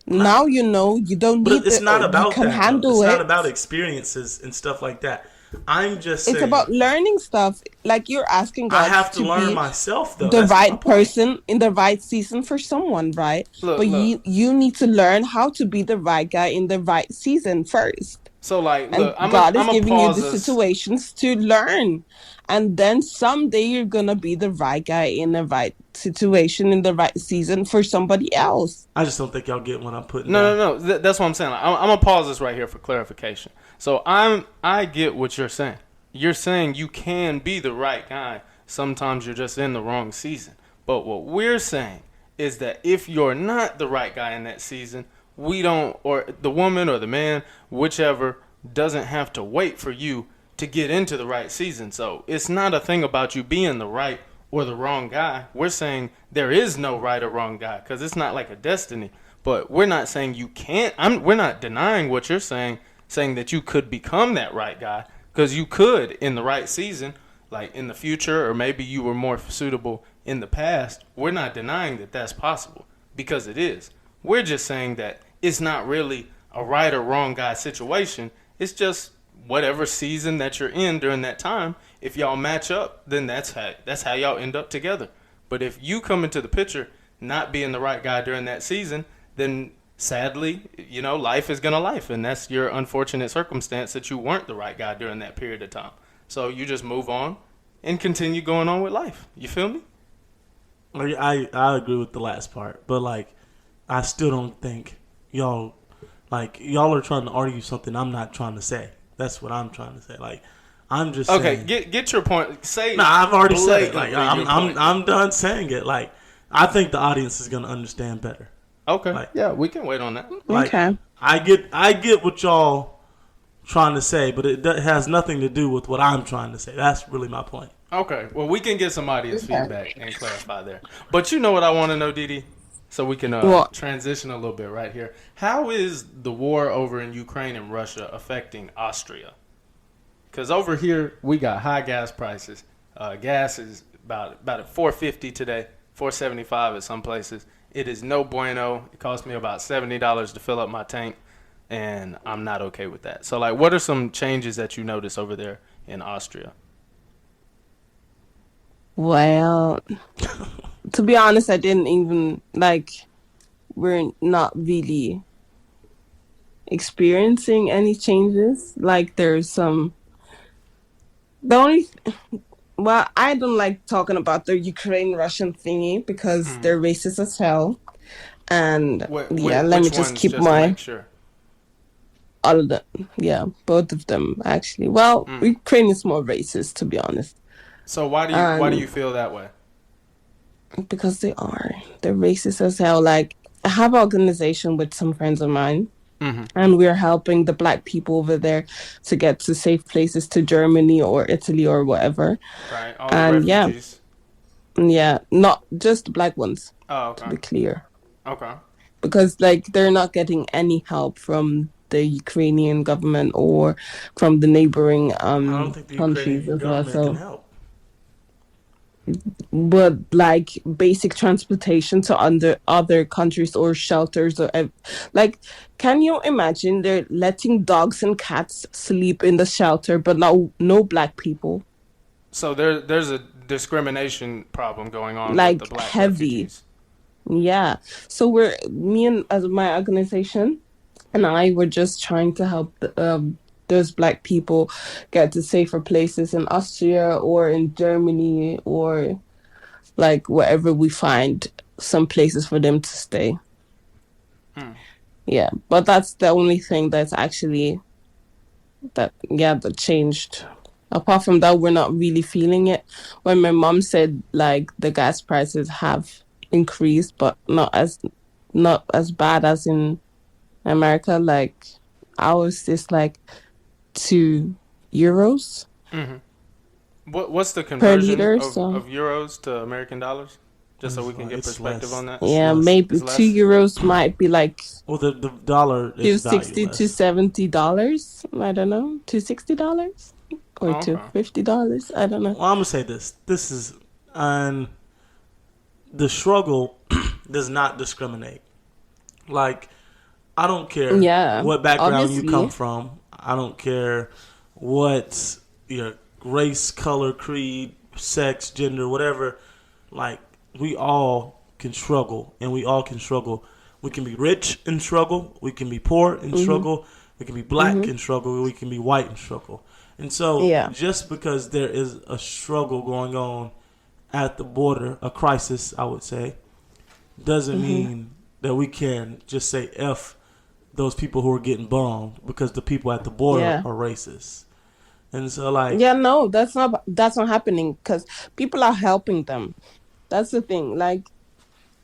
Speaker 4: Now you know you don't
Speaker 1: But
Speaker 4: need
Speaker 1: it's not
Speaker 4: you
Speaker 1: about
Speaker 4: can
Speaker 1: that. Though.
Speaker 4: handle
Speaker 1: It's
Speaker 4: it.
Speaker 1: not about experiences and stuff like that. I'm just saying
Speaker 4: It's about learning stuff. You're asking
Speaker 1: I
Speaker 4: God
Speaker 1: have to learn
Speaker 4: be
Speaker 1: myself though.
Speaker 4: the
Speaker 1: That's my
Speaker 4: right
Speaker 1: point.
Speaker 4: person in the right season for someone, right?
Speaker 3: Look.
Speaker 4: But you need to learn how to be the right guy in the right season first.
Speaker 3: So
Speaker 4: And
Speaker 3: look,
Speaker 4: God is
Speaker 3: I'm a
Speaker 4: giving you
Speaker 3: pause
Speaker 4: the
Speaker 3: us.
Speaker 4: situations to learn. And then someday you're gonna be the right guy in the right situation in the right season for somebody else.
Speaker 1: I just don't think y'all get what I'm putting
Speaker 3: No,
Speaker 1: down.
Speaker 3: no, no. That's what I'm saying. I'm gonna pause this right here for clarification. So I get what you're saying. You're saying you can be the right guy. Sometimes you're just in the wrong season. But what we're saying is that if you're not the right guy in that season, we don't, or the woman or the man, whichever, doesn't have to wait for you to get into the right season. So it's not a thing about you being the right or the wrong guy. We're saying there is no right or wrong guy, because it's not like a destiny. But we're not saying you can't. We're not denying what you're saying that you could become that right guy, because you could in the right season, like in the future, or maybe you were more suitable in the past. We're not denying that that's possible, because it is. We're just saying that it's not really a right or wrong guy situation. It's just whatever season that you're in during that time. If y'all match up, then that's how y'all end up together. But if you come into the picture not being the right guy during that season, then sadly, life is gonna life, and that's your unfortunate circumstance that you weren't the right guy during that period of time. So you just move on and continue going on with life. You feel me?
Speaker 1: Like, I agree with the last part, but like I still don't think y'all are trying to argue something I'm not trying to say. That's what I'm trying to say. Like I'm just
Speaker 3: Okay.
Speaker 1: saying,
Speaker 3: Get your point. Say.
Speaker 1: nah, I've already said it. Like
Speaker 3: blatantly your point.
Speaker 1: I'm done saying it. Like I think the audience is gonna understand better.
Speaker 3: Okay.
Speaker 1: Like,
Speaker 3: yeah, we can wait on that.
Speaker 1: Like,
Speaker 4: Okay.
Speaker 1: I get what y'all trying to say, but it has nothing to do with what I'm trying to say. That's really my point.
Speaker 3: Okay. Well, we can get some audience feedback and clarify there. But you know what I want to know, Didi? So we can
Speaker 4: What?
Speaker 3: transition a little bit right here. How is the war over in Ukraine and Russia affecting Austria? Because over here we got high gas prices. Gas is about at $4.50 today, $4.75 at some places. It is no bueno. It cost me about $70 to fill up my tank, and I'm not okay with that. So, like, what are some changes that you notice over there in Austria?
Speaker 4: Well, to be honest, I didn't even we're not really experiencing any changes. Like there's some the only well, I don't like talking about the Ukraine Russian thingy because they're racist as hell. And yeah, let me
Speaker 3: Which
Speaker 4: just
Speaker 3: ones,
Speaker 4: keep
Speaker 3: just to
Speaker 4: my
Speaker 3: make sure?
Speaker 4: all of them. Yeah, both of them actually. Well, Ukraine is more racist to be honest.
Speaker 3: So why do you feel that way?
Speaker 4: Because they're racist as hell. Like I have an organization with some friends of mine, and we're helping the black people over there to get to safe places to Germany or Italy or whatever.
Speaker 3: Right, all the
Speaker 4: And
Speaker 3: refugees.
Speaker 4: yeah, not just black ones,
Speaker 3: Oh,
Speaker 4: to
Speaker 3: okay.
Speaker 4: be clear,
Speaker 3: Okay.
Speaker 4: because like they're not getting any help from the Ukrainian government or from the neighboring
Speaker 1: I don't think the
Speaker 4: countries
Speaker 1: Ukrainian
Speaker 4: as well.
Speaker 1: government can
Speaker 4: So,
Speaker 1: help.
Speaker 4: but like basic transportation to other countries or shelters or like, can you imagine they're letting dogs and cats sleep in the shelter, but no black people?
Speaker 3: So there's a discrimination problem going on with the
Speaker 4: Like
Speaker 3: black
Speaker 4: heavy.
Speaker 3: refugees.
Speaker 4: Yeah. So me and as my organization and I were just trying to help those black people get to safer places in Austria or in Germany or like wherever we find some places for them to stay. Yeah, but that's the only thing that's actually that changed. Apart from that, we're not really feeling it. When my mom said like the gas prices have increased, but not as bad as in America. Like ours is like €2
Speaker 3: What's the
Speaker 4: per
Speaker 3: conversion
Speaker 4: liter.
Speaker 3: of,
Speaker 4: So
Speaker 3: of euros to American dollars? Just so we can get
Speaker 1: It's
Speaker 3: perspective
Speaker 1: less.
Speaker 3: on that.
Speaker 4: yeah,
Speaker 1: less.
Speaker 4: maybe
Speaker 3: It's less?
Speaker 4: €2 might be like
Speaker 1: Well, the dollar is
Speaker 4: $260 to
Speaker 1: valueless.
Speaker 4: $70. I don't know, $260 or
Speaker 3: Oh, okay.
Speaker 4: $250. I don't know.
Speaker 1: Well, I'm gonna say this. This is and the struggle does not discriminate. Like I don't care
Speaker 4: Yeah,
Speaker 1: what background you
Speaker 4: obviously.
Speaker 1: come from. I don't care what your race, color, creed, sex, gender, whatever. Like we all can struggle, and we all can struggle. We can be rich and struggle. We can be poor and struggle. We can be black and struggle. We can be white and struggle. And so,
Speaker 4: Yeah.
Speaker 1: just because there is a struggle going on at the border, a crisis, I would say, doesn't mean that we can just say F those people who are getting bombed because the people at the border
Speaker 4: Yeah.
Speaker 1: are racist. And so, like,
Speaker 4: Yeah, no, that's not happening because people are helping them. That's the thing. Like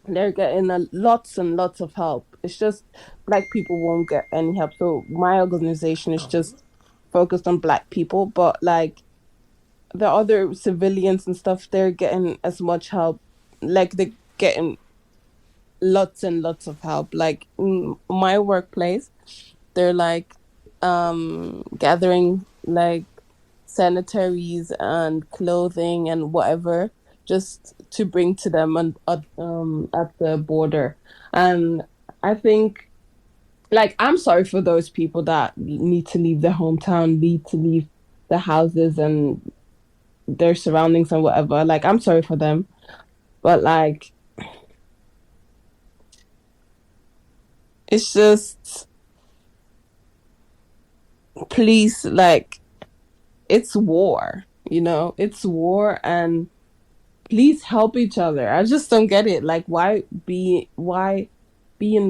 Speaker 4: they're getting lots and lots of help. It's just black people won't get any help. So my organization is just focused on black people, but like the other civilians and stuff, they're getting as much help. Like they're getting lots and lots of help. Like in my workplace, they're like gathering like sanitaries and clothing and whatever just to bring to them and at the border. And I think like I'm sorry for those people that need to leave their hometown, need to leave the houses and their surroundings and whatever. Like I'm sorry for them. But like It's just, please, like, it's war, it's war, and please help each other. I just don't get it. Like, why being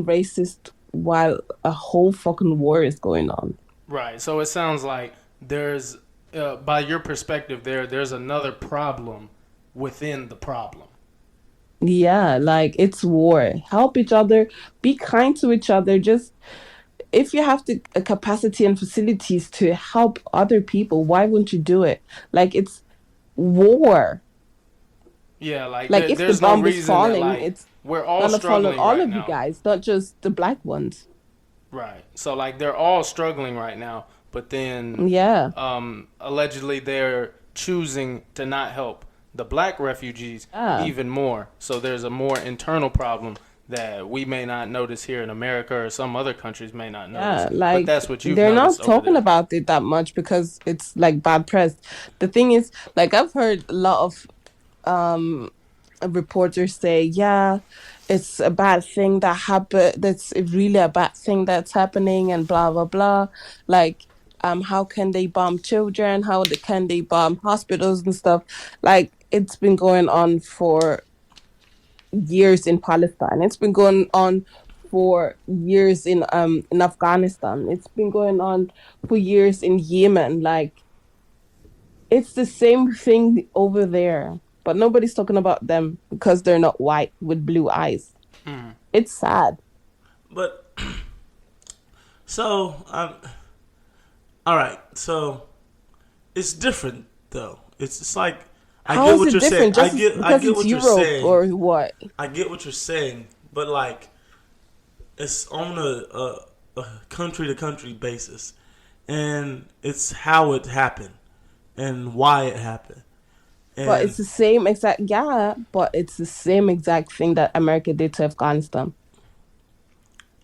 Speaker 4: racist while a whole fucking war is going on?
Speaker 3: Right. So it sounds like there's, by your perspective, there's another problem within the problem.
Speaker 4: Yeah, like, it's war. Help each other, be kind to each other. Just, if you have the capacity and facilities to help other people, why wouldn't you do it? Like, it's war.
Speaker 3: Yeah, like
Speaker 4: Like, if the
Speaker 3: there's no
Speaker 4: bomb is
Speaker 3: reason that
Speaker 4: falling,
Speaker 3: like
Speaker 4: it's
Speaker 3: we're all
Speaker 4: gonna fall on
Speaker 3: struggling
Speaker 4: all
Speaker 3: right
Speaker 4: of you
Speaker 3: now.
Speaker 4: guys, not just the black ones.
Speaker 3: Right. So like they're all struggling right now, but then
Speaker 4: Yeah.
Speaker 3: allegedly they're choosing to not help the black refugees
Speaker 4: Yeah.
Speaker 3: even more. So there's a more internal problem that we may not notice here in America or some other countries may not
Speaker 4: Yeah,
Speaker 3: notice. But
Speaker 4: like,
Speaker 3: that's what you've
Speaker 4: they're not
Speaker 3: noticed over
Speaker 4: talking
Speaker 3: there.
Speaker 4: about it that much because it's like bad press. The thing is, like, I've heard a lot of um reporters say, yeah, it's a bad thing that happened. That's really a bad thing that's happening, and blah blah blah. Like, how can they bomb children? Can they bomb hospitals and stuff? Like, it's been going on for years in Palestine. It's been going on for years in Afghanistan. It's been going on for years in Yemen. Like, it's the same thing over there, but nobody's talking about them because they're not white with blue eyes. It's sad.
Speaker 1: But so all right. So it's different though. It's like I
Speaker 4: How
Speaker 1: get
Speaker 4: is
Speaker 1: what
Speaker 4: it
Speaker 1: you're saying.
Speaker 4: different? Just
Speaker 1: I
Speaker 4: because
Speaker 1: get
Speaker 4: it's
Speaker 1: what you're
Speaker 4: Europe
Speaker 1: saying.
Speaker 4: or what?
Speaker 1: I get what you're saying. But like it's on a country to country basis, and it's how it happened and why it happened.
Speaker 4: But
Speaker 1: And
Speaker 4: it's the same exact, yeah, but it's the same exact thing that America did to Afghanistan.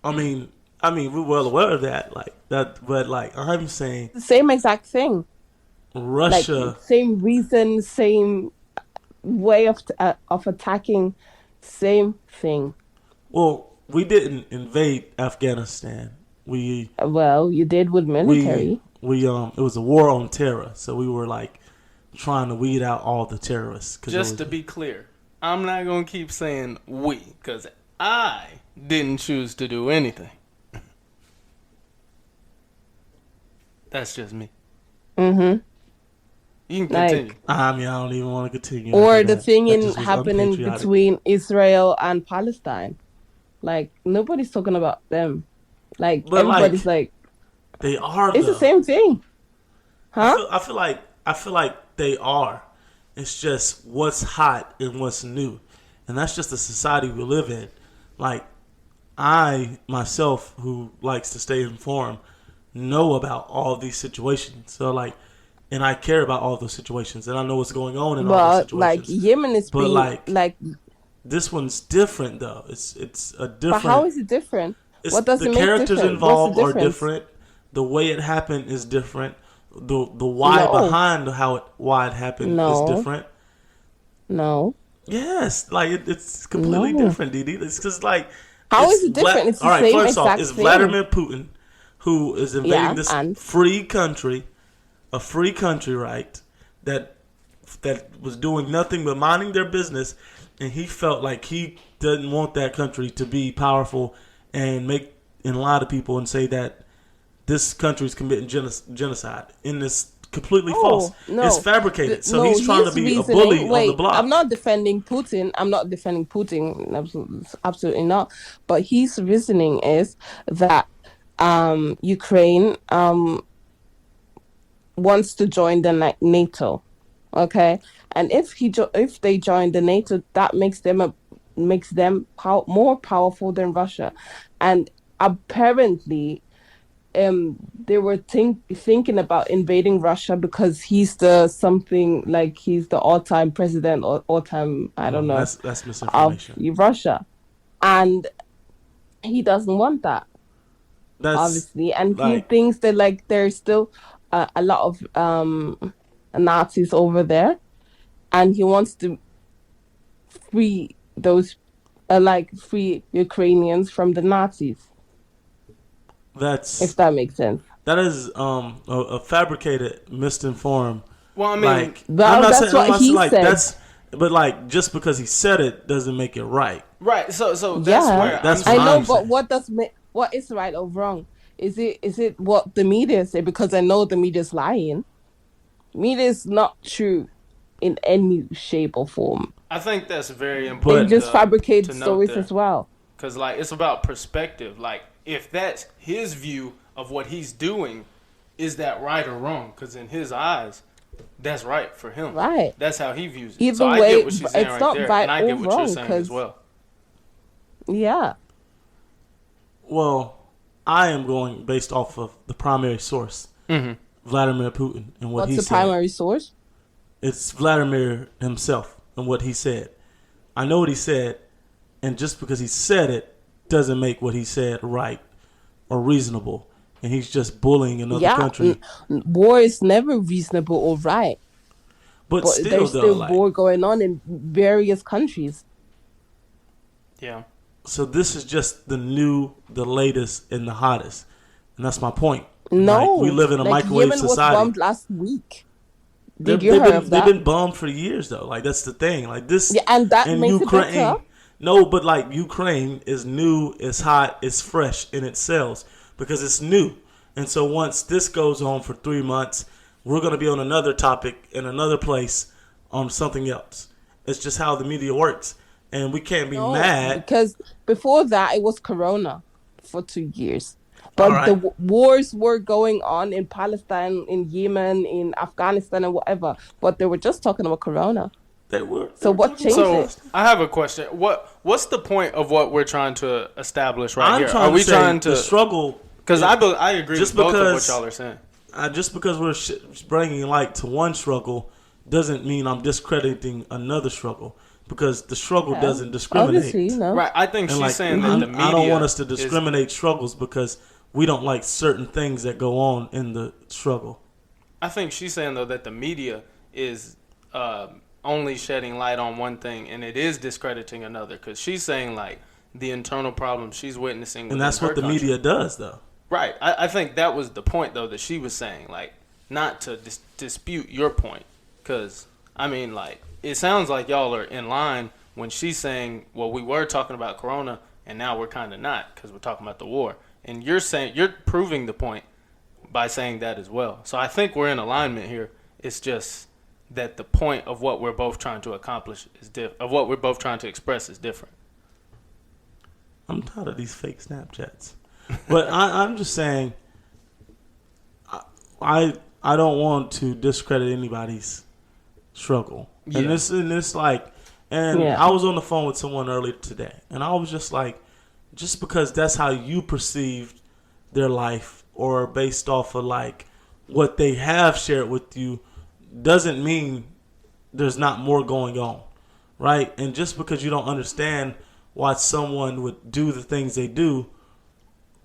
Speaker 1: I mean, we're well aware of that, like that. But like I'm saying,
Speaker 4: The same exact thing. Like,
Speaker 1: Russia.
Speaker 4: same reason, same way of attacking, same thing.
Speaker 1: Well, we didn't invade Afghanistan.
Speaker 4: Well, you did with
Speaker 1: We
Speaker 4: military.
Speaker 1: it was a war on terror, so we were like trying to weed out all the terrorists.
Speaker 3: Just to be clear, I'm not going to keep saying we because I didn't choose to do anything. That's just me.
Speaker 4: Mm-hmm.
Speaker 3: You can
Speaker 4: Like,
Speaker 3: continue.
Speaker 1: I mean, I don't even want to continue.
Speaker 4: or
Speaker 1: after
Speaker 4: the
Speaker 1: that.
Speaker 4: thing
Speaker 1: That
Speaker 4: in
Speaker 1: just was
Speaker 4: happening
Speaker 1: unpatriotic.
Speaker 4: between Israel and Palestine. Like, nobody's talking about them. Like,
Speaker 1: But
Speaker 4: everybody's like,
Speaker 1: they are
Speaker 4: it's the
Speaker 1: though.
Speaker 4: same thing, huh?
Speaker 1: I feel like they are. It's just what's hot and what's new, and that's just the society we live in. Like I myself, who likes to stay informed, know about all these situations. So like, and I care about all those situations, and I know what's going on in all those
Speaker 4: But like,
Speaker 1: situations.
Speaker 4: Yemen is
Speaker 1: But
Speaker 4: being like,
Speaker 1: this one's different though. It's a
Speaker 4: but how
Speaker 1: different.
Speaker 4: is it different?
Speaker 1: It's
Speaker 4: What does
Speaker 1: the
Speaker 4: it make
Speaker 1: characters
Speaker 4: different? What's
Speaker 1: involved
Speaker 4: the
Speaker 1: are
Speaker 4: difference?
Speaker 1: different. The way it happened is different. The why
Speaker 4: No,
Speaker 1: behind why it happened is
Speaker 4: no,
Speaker 1: different.
Speaker 4: no,
Speaker 1: Yes, like it's completely
Speaker 4: no.
Speaker 1: different, Didi. It's because like
Speaker 4: How is it different? It's
Speaker 1: All
Speaker 4: the
Speaker 1: right,
Speaker 4: same
Speaker 1: first off,
Speaker 4: exact
Speaker 1: it's
Speaker 4: thing.
Speaker 1: Vladimir Putin who is invading
Speaker 4: Yeah,
Speaker 1: this
Speaker 4: and
Speaker 1: free country, a free country, right? That was doing nothing but minding their business, and he felt like he didn't want that country to be powerful and lie to people and say that this country is committing genocide. And it's completely false.
Speaker 4: oh no,
Speaker 1: It's fabricated. So
Speaker 4: no.
Speaker 1: he's trying to
Speaker 4: His
Speaker 1: be a
Speaker 4: reasoning.
Speaker 1: bully on the
Speaker 4: Wait, I'm
Speaker 1: block.
Speaker 4: not defending Putin. I'm not defending Putin. Absolutely, absolutely not. But his reasoning is that Ukraine wants to join the NATO. Okay, and if they join the NATO, that makes them more powerful than Russia, and apparently they were thinking about invading Russia because he's the something, like, he's the all-time president or all-time, I don't
Speaker 1: No,
Speaker 4: know,
Speaker 1: that's
Speaker 4: of
Speaker 1: misinformation.
Speaker 4: Russia, and he doesn't want that,
Speaker 1: That's
Speaker 4: obviously, and he
Speaker 1: like
Speaker 4: thinks that, like, there's still a lot of Nazis over there, and he wants to free those, like, free Ukrainians from the Nazis.
Speaker 1: That's
Speaker 4: If that makes sense.
Speaker 1: that is a fabricated, misinformed.
Speaker 3: Well, I mean,
Speaker 1: Like
Speaker 4: Well,
Speaker 1: I'm not
Speaker 4: that's
Speaker 1: saying,
Speaker 4: what he
Speaker 1: like
Speaker 4: said.
Speaker 1: that's, but like just because he said it doesn't make it right.
Speaker 3: right. So that's
Speaker 4: Yeah,
Speaker 3: where
Speaker 1: That's
Speaker 3: I'm
Speaker 1: what
Speaker 4: I know,
Speaker 1: I'm
Speaker 4: but
Speaker 1: saying.
Speaker 4: what is right or wrong? Is it what the media say? Because I know the media's lying. Media is not true in any shape or form.
Speaker 3: I think that's very
Speaker 4: They
Speaker 3: important
Speaker 1: But
Speaker 4: just fabricate
Speaker 3: to note
Speaker 4: stories
Speaker 3: there.
Speaker 4: as well.
Speaker 3: Because, like, it's about perspective. Like, if that's his view of what he's doing, is that right or wrong? Because in his eyes, that's right for him.
Speaker 4: Right.
Speaker 3: That's how he views it.
Speaker 4: Either
Speaker 3: So I
Speaker 4: way,
Speaker 3: get what she's saying
Speaker 4: it's
Speaker 3: right
Speaker 4: not
Speaker 3: there.
Speaker 4: right
Speaker 3: And I
Speaker 4: or
Speaker 3: get what you're
Speaker 4: wrong,
Speaker 3: saying as
Speaker 4: 'cause-
Speaker 3: well.
Speaker 4: Yeah.
Speaker 1: well, I am going based off of the primary source, Vladimir Putin, and what
Speaker 4: What's
Speaker 1: he
Speaker 4: the
Speaker 1: said.
Speaker 4: primary source?
Speaker 1: It's Vladimir himself and what he said. I know what he said, and just because he said it doesn't make what he said right or reasonable. And he's just bullying another country.
Speaker 4: War is never reasonable or right.
Speaker 1: But
Speaker 4: But
Speaker 1: still,
Speaker 4: there's
Speaker 1: though,
Speaker 4: still
Speaker 1: like,
Speaker 4: war going on in various countries.
Speaker 3: Yeah.
Speaker 1: so this is just the latest, and the hottest, and that's my point.
Speaker 4: No,
Speaker 1: Like, we live in a
Speaker 4: like
Speaker 1: microwave
Speaker 4: Yemen
Speaker 1: society.
Speaker 4: was bombed last week. Did
Speaker 1: They've
Speaker 4: you hear
Speaker 1: been,
Speaker 4: of that?
Speaker 1: They've been bombed for years, though. Like, that's the thing. Like this,
Speaker 4: Yeah, and that makes it
Speaker 1: Ukraine.
Speaker 4: better.
Speaker 1: No, but like Ukraine is new, it's hot, it's fresh, and it sells because it's new. And so once this goes on for 3 months, we're going to be on another topic in another place on something else. It's just how the media works, and we can't be
Speaker 4: No,
Speaker 1: mad.
Speaker 4: because before that it was Corona for 2 years. But
Speaker 1: All right.
Speaker 4: the wars were going on in Palestine, in Yemen, in Afghanistan, and whatever. But they were just talking about Corona.
Speaker 1: They were.
Speaker 4: So what changed
Speaker 3: So
Speaker 4: it?
Speaker 3: I have a question. What's the point of what we're trying to establish right
Speaker 1: I'm
Speaker 3: here?
Speaker 1: trying
Speaker 3: Are we
Speaker 1: to say
Speaker 3: trying
Speaker 1: the
Speaker 3: to?
Speaker 1: struggle.
Speaker 3: Because I agree
Speaker 1: just
Speaker 3: with both of what
Speaker 1: because-
Speaker 3: y'all are saying.
Speaker 1: Just because we're bringing light to one struggle doesn't mean I'm discrediting another struggle, because the struggle doesn't discriminate.
Speaker 4: Obviously, you know.
Speaker 3: Right. I think
Speaker 1: And
Speaker 3: she's
Speaker 1: like,
Speaker 3: saying that the media.
Speaker 1: I don't want us to
Speaker 3: is-
Speaker 1: discriminate struggles because we don't like certain things that go on in the struggle.
Speaker 3: I think she's saying though that the media is only shedding light on one thing, and it is discrediting another. Because she's saying like the internal problems she's witnessing,
Speaker 1: And
Speaker 3: within
Speaker 1: that's
Speaker 3: her
Speaker 1: what the
Speaker 3: country.
Speaker 1: media does, though.
Speaker 3: Right. I think that was the point though that she was saying, like, not to dispute your point, because I mean, like, it sounds like y'all are in line when she's saying, well, we were talking about Corona, and now we're kind of not because we're talking about the war. And you're saying, you're proving the point by saying that as well. So I think we're in alignment here. It's just that the point of what we're both trying to accomplish is of what we're both trying to express is different.
Speaker 1: I'm tired of these fake Snapchats. But I'm just saying, I don't want to discredit anybody's struggle.
Speaker 3: Yeah.
Speaker 1: And this like, and
Speaker 4: Yeah.
Speaker 1: I was on the phone with someone earlier today, and I was just like, just because that's how you perceived their life, or based off of like what they have shared with you, doesn't mean there's not more going on, right? And just because you don't understand why someone would do the things they do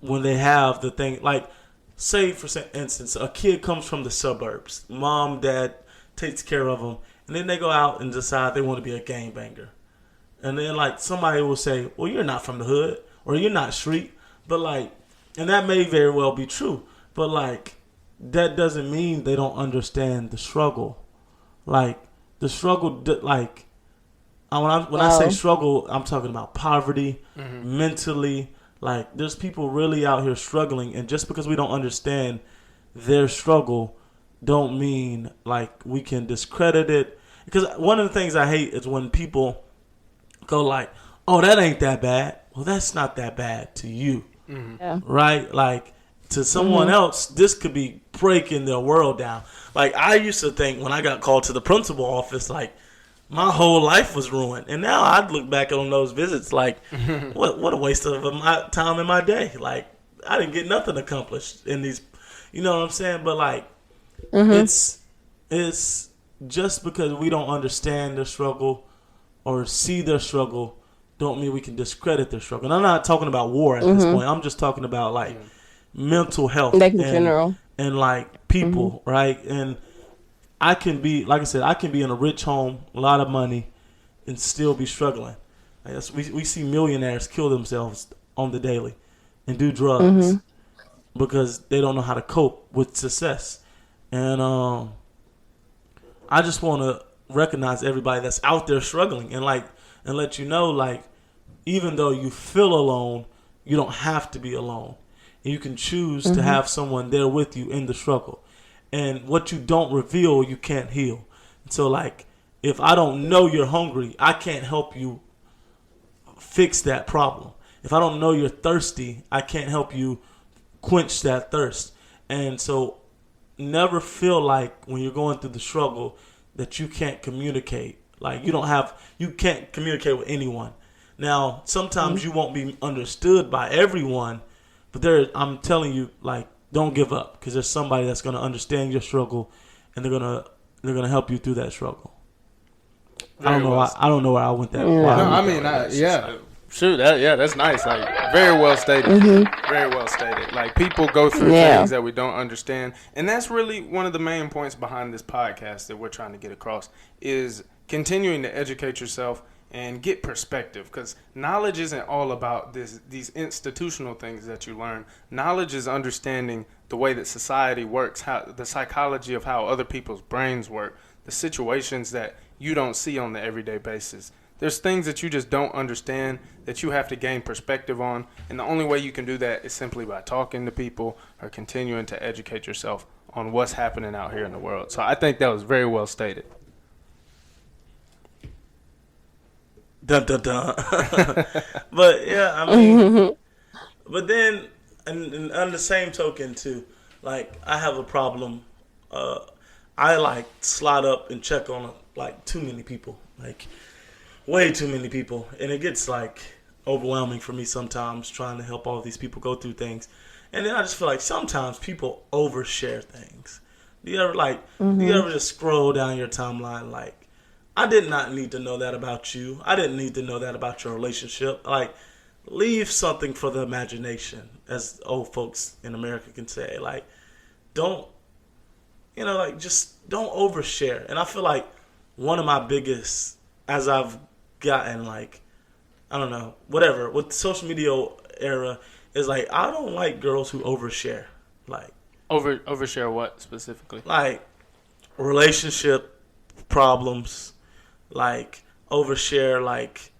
Speaker 1: when they have the thing, like, say for instance, a kid comes from the suburbs, mom, dad takes care of them, and then they go out and decide they want to be a gangbanger. And then like somebody will say, well, you're not from the hood, or you're not street, but like, and that may very well be true, but like, that doesn't mean they don't understand the struggle. Like, the struggle, like, when I say struggle, I'm talking about poverty, mentally. Like, there's people really out here struggling, and just because we don't understand their struggle, don't mean like we can discredit it. Because one of the things I hate is when people go like, "Oh, that ain't that bad." Well, that's not that bad to you,
Speaker 4: Yeah.
Speaker 1: right? Like, to someone else, this could be breaking their world down. Like, I used to think when I got called to the principal office, like, my whole life was ruined. And now I'd look back on those visits like, what a waste of my time in my day. Like, I didn't get nothing accomplished in these, you know what I'm saying? But like, it's just because we don't understand their struggle or see their struggle, don't mean we can discredit their struggle. And I'm not talking about war at this point. I'm just talking about like mental health,
Speaker 4: Like in
Speaker 1: and,
Speaker 4: general.
Speaker 1: and like people, right? And I can be, like I said, I can be in a rich home, a lot of money, and still be struggling. We see millionaires kill themselves on the daily and do drugs. because they don't know how to cope with success. And I just want to recognize everybody that's out there struggling, and let you know, like, even though you feel alone, you don't have to be alone. You can choose to have someone there with you in the struggle. And what you don't reveal, you can't heal. So, like, if I don't know you're hungry, I can't help you fix that problem. If I don't know you're thirsty, I can't help you quench that thirst. And so, never feel like when you're going through the struggle that you can't communicate. Like, you can't communicate with anyone. Now, sometimes you won't be understood by everyone, but I'm telling you, like, don't give up, because there's somebody that's going to understand your struggle, and they're gonna help you through that struggle. I don't know. I don't know where I went that.
Speaker 3: No, I mean, yeah. Sure, that's nice. Like, very well stated. Very well stated. Like, people go through things that we don't understand, and that's really one of the main points behind this podcast that we're trying to get across, is continuing to educate yourself and get perspective, because knowledge isn't all about these institutional things that you learn. Knowledge is understanding the way that society works, how the psychology of how other people's brains work, the situations that you don't see on the everyday basis. There's things that you just don't understand that you have to gain perspective on, and the only way you can do that is simply by talking to people or continuing to educate yourself on what's happening out here in the world. So I think that was very well stated.
Speaker 1: Dun, dun, dun. But yeah, I mean, but then, and on the same token too, like, I have a problem. I like slide up and check on like too many people, like way too many people, and it gets like overwhelming for me sometimes trying to help all these people go through things. And then I just feel like sometimes people overshare things. Do you ever just scroll down your timeline, like, I did not need to know that about you. I didn't need to know that about your relationship. Like, leave something for the imagination, as old folks in America can say. Like, don't, just don't overshare. And I feel like one of my biggest, as I've gotten, like, I don't know, whatever, with the social media era, is like, I don't like girls who overshare. Like,
Speaker 3: overshare what specifically?
Speaker 1: Like, relationship problems. Like, overshare, like,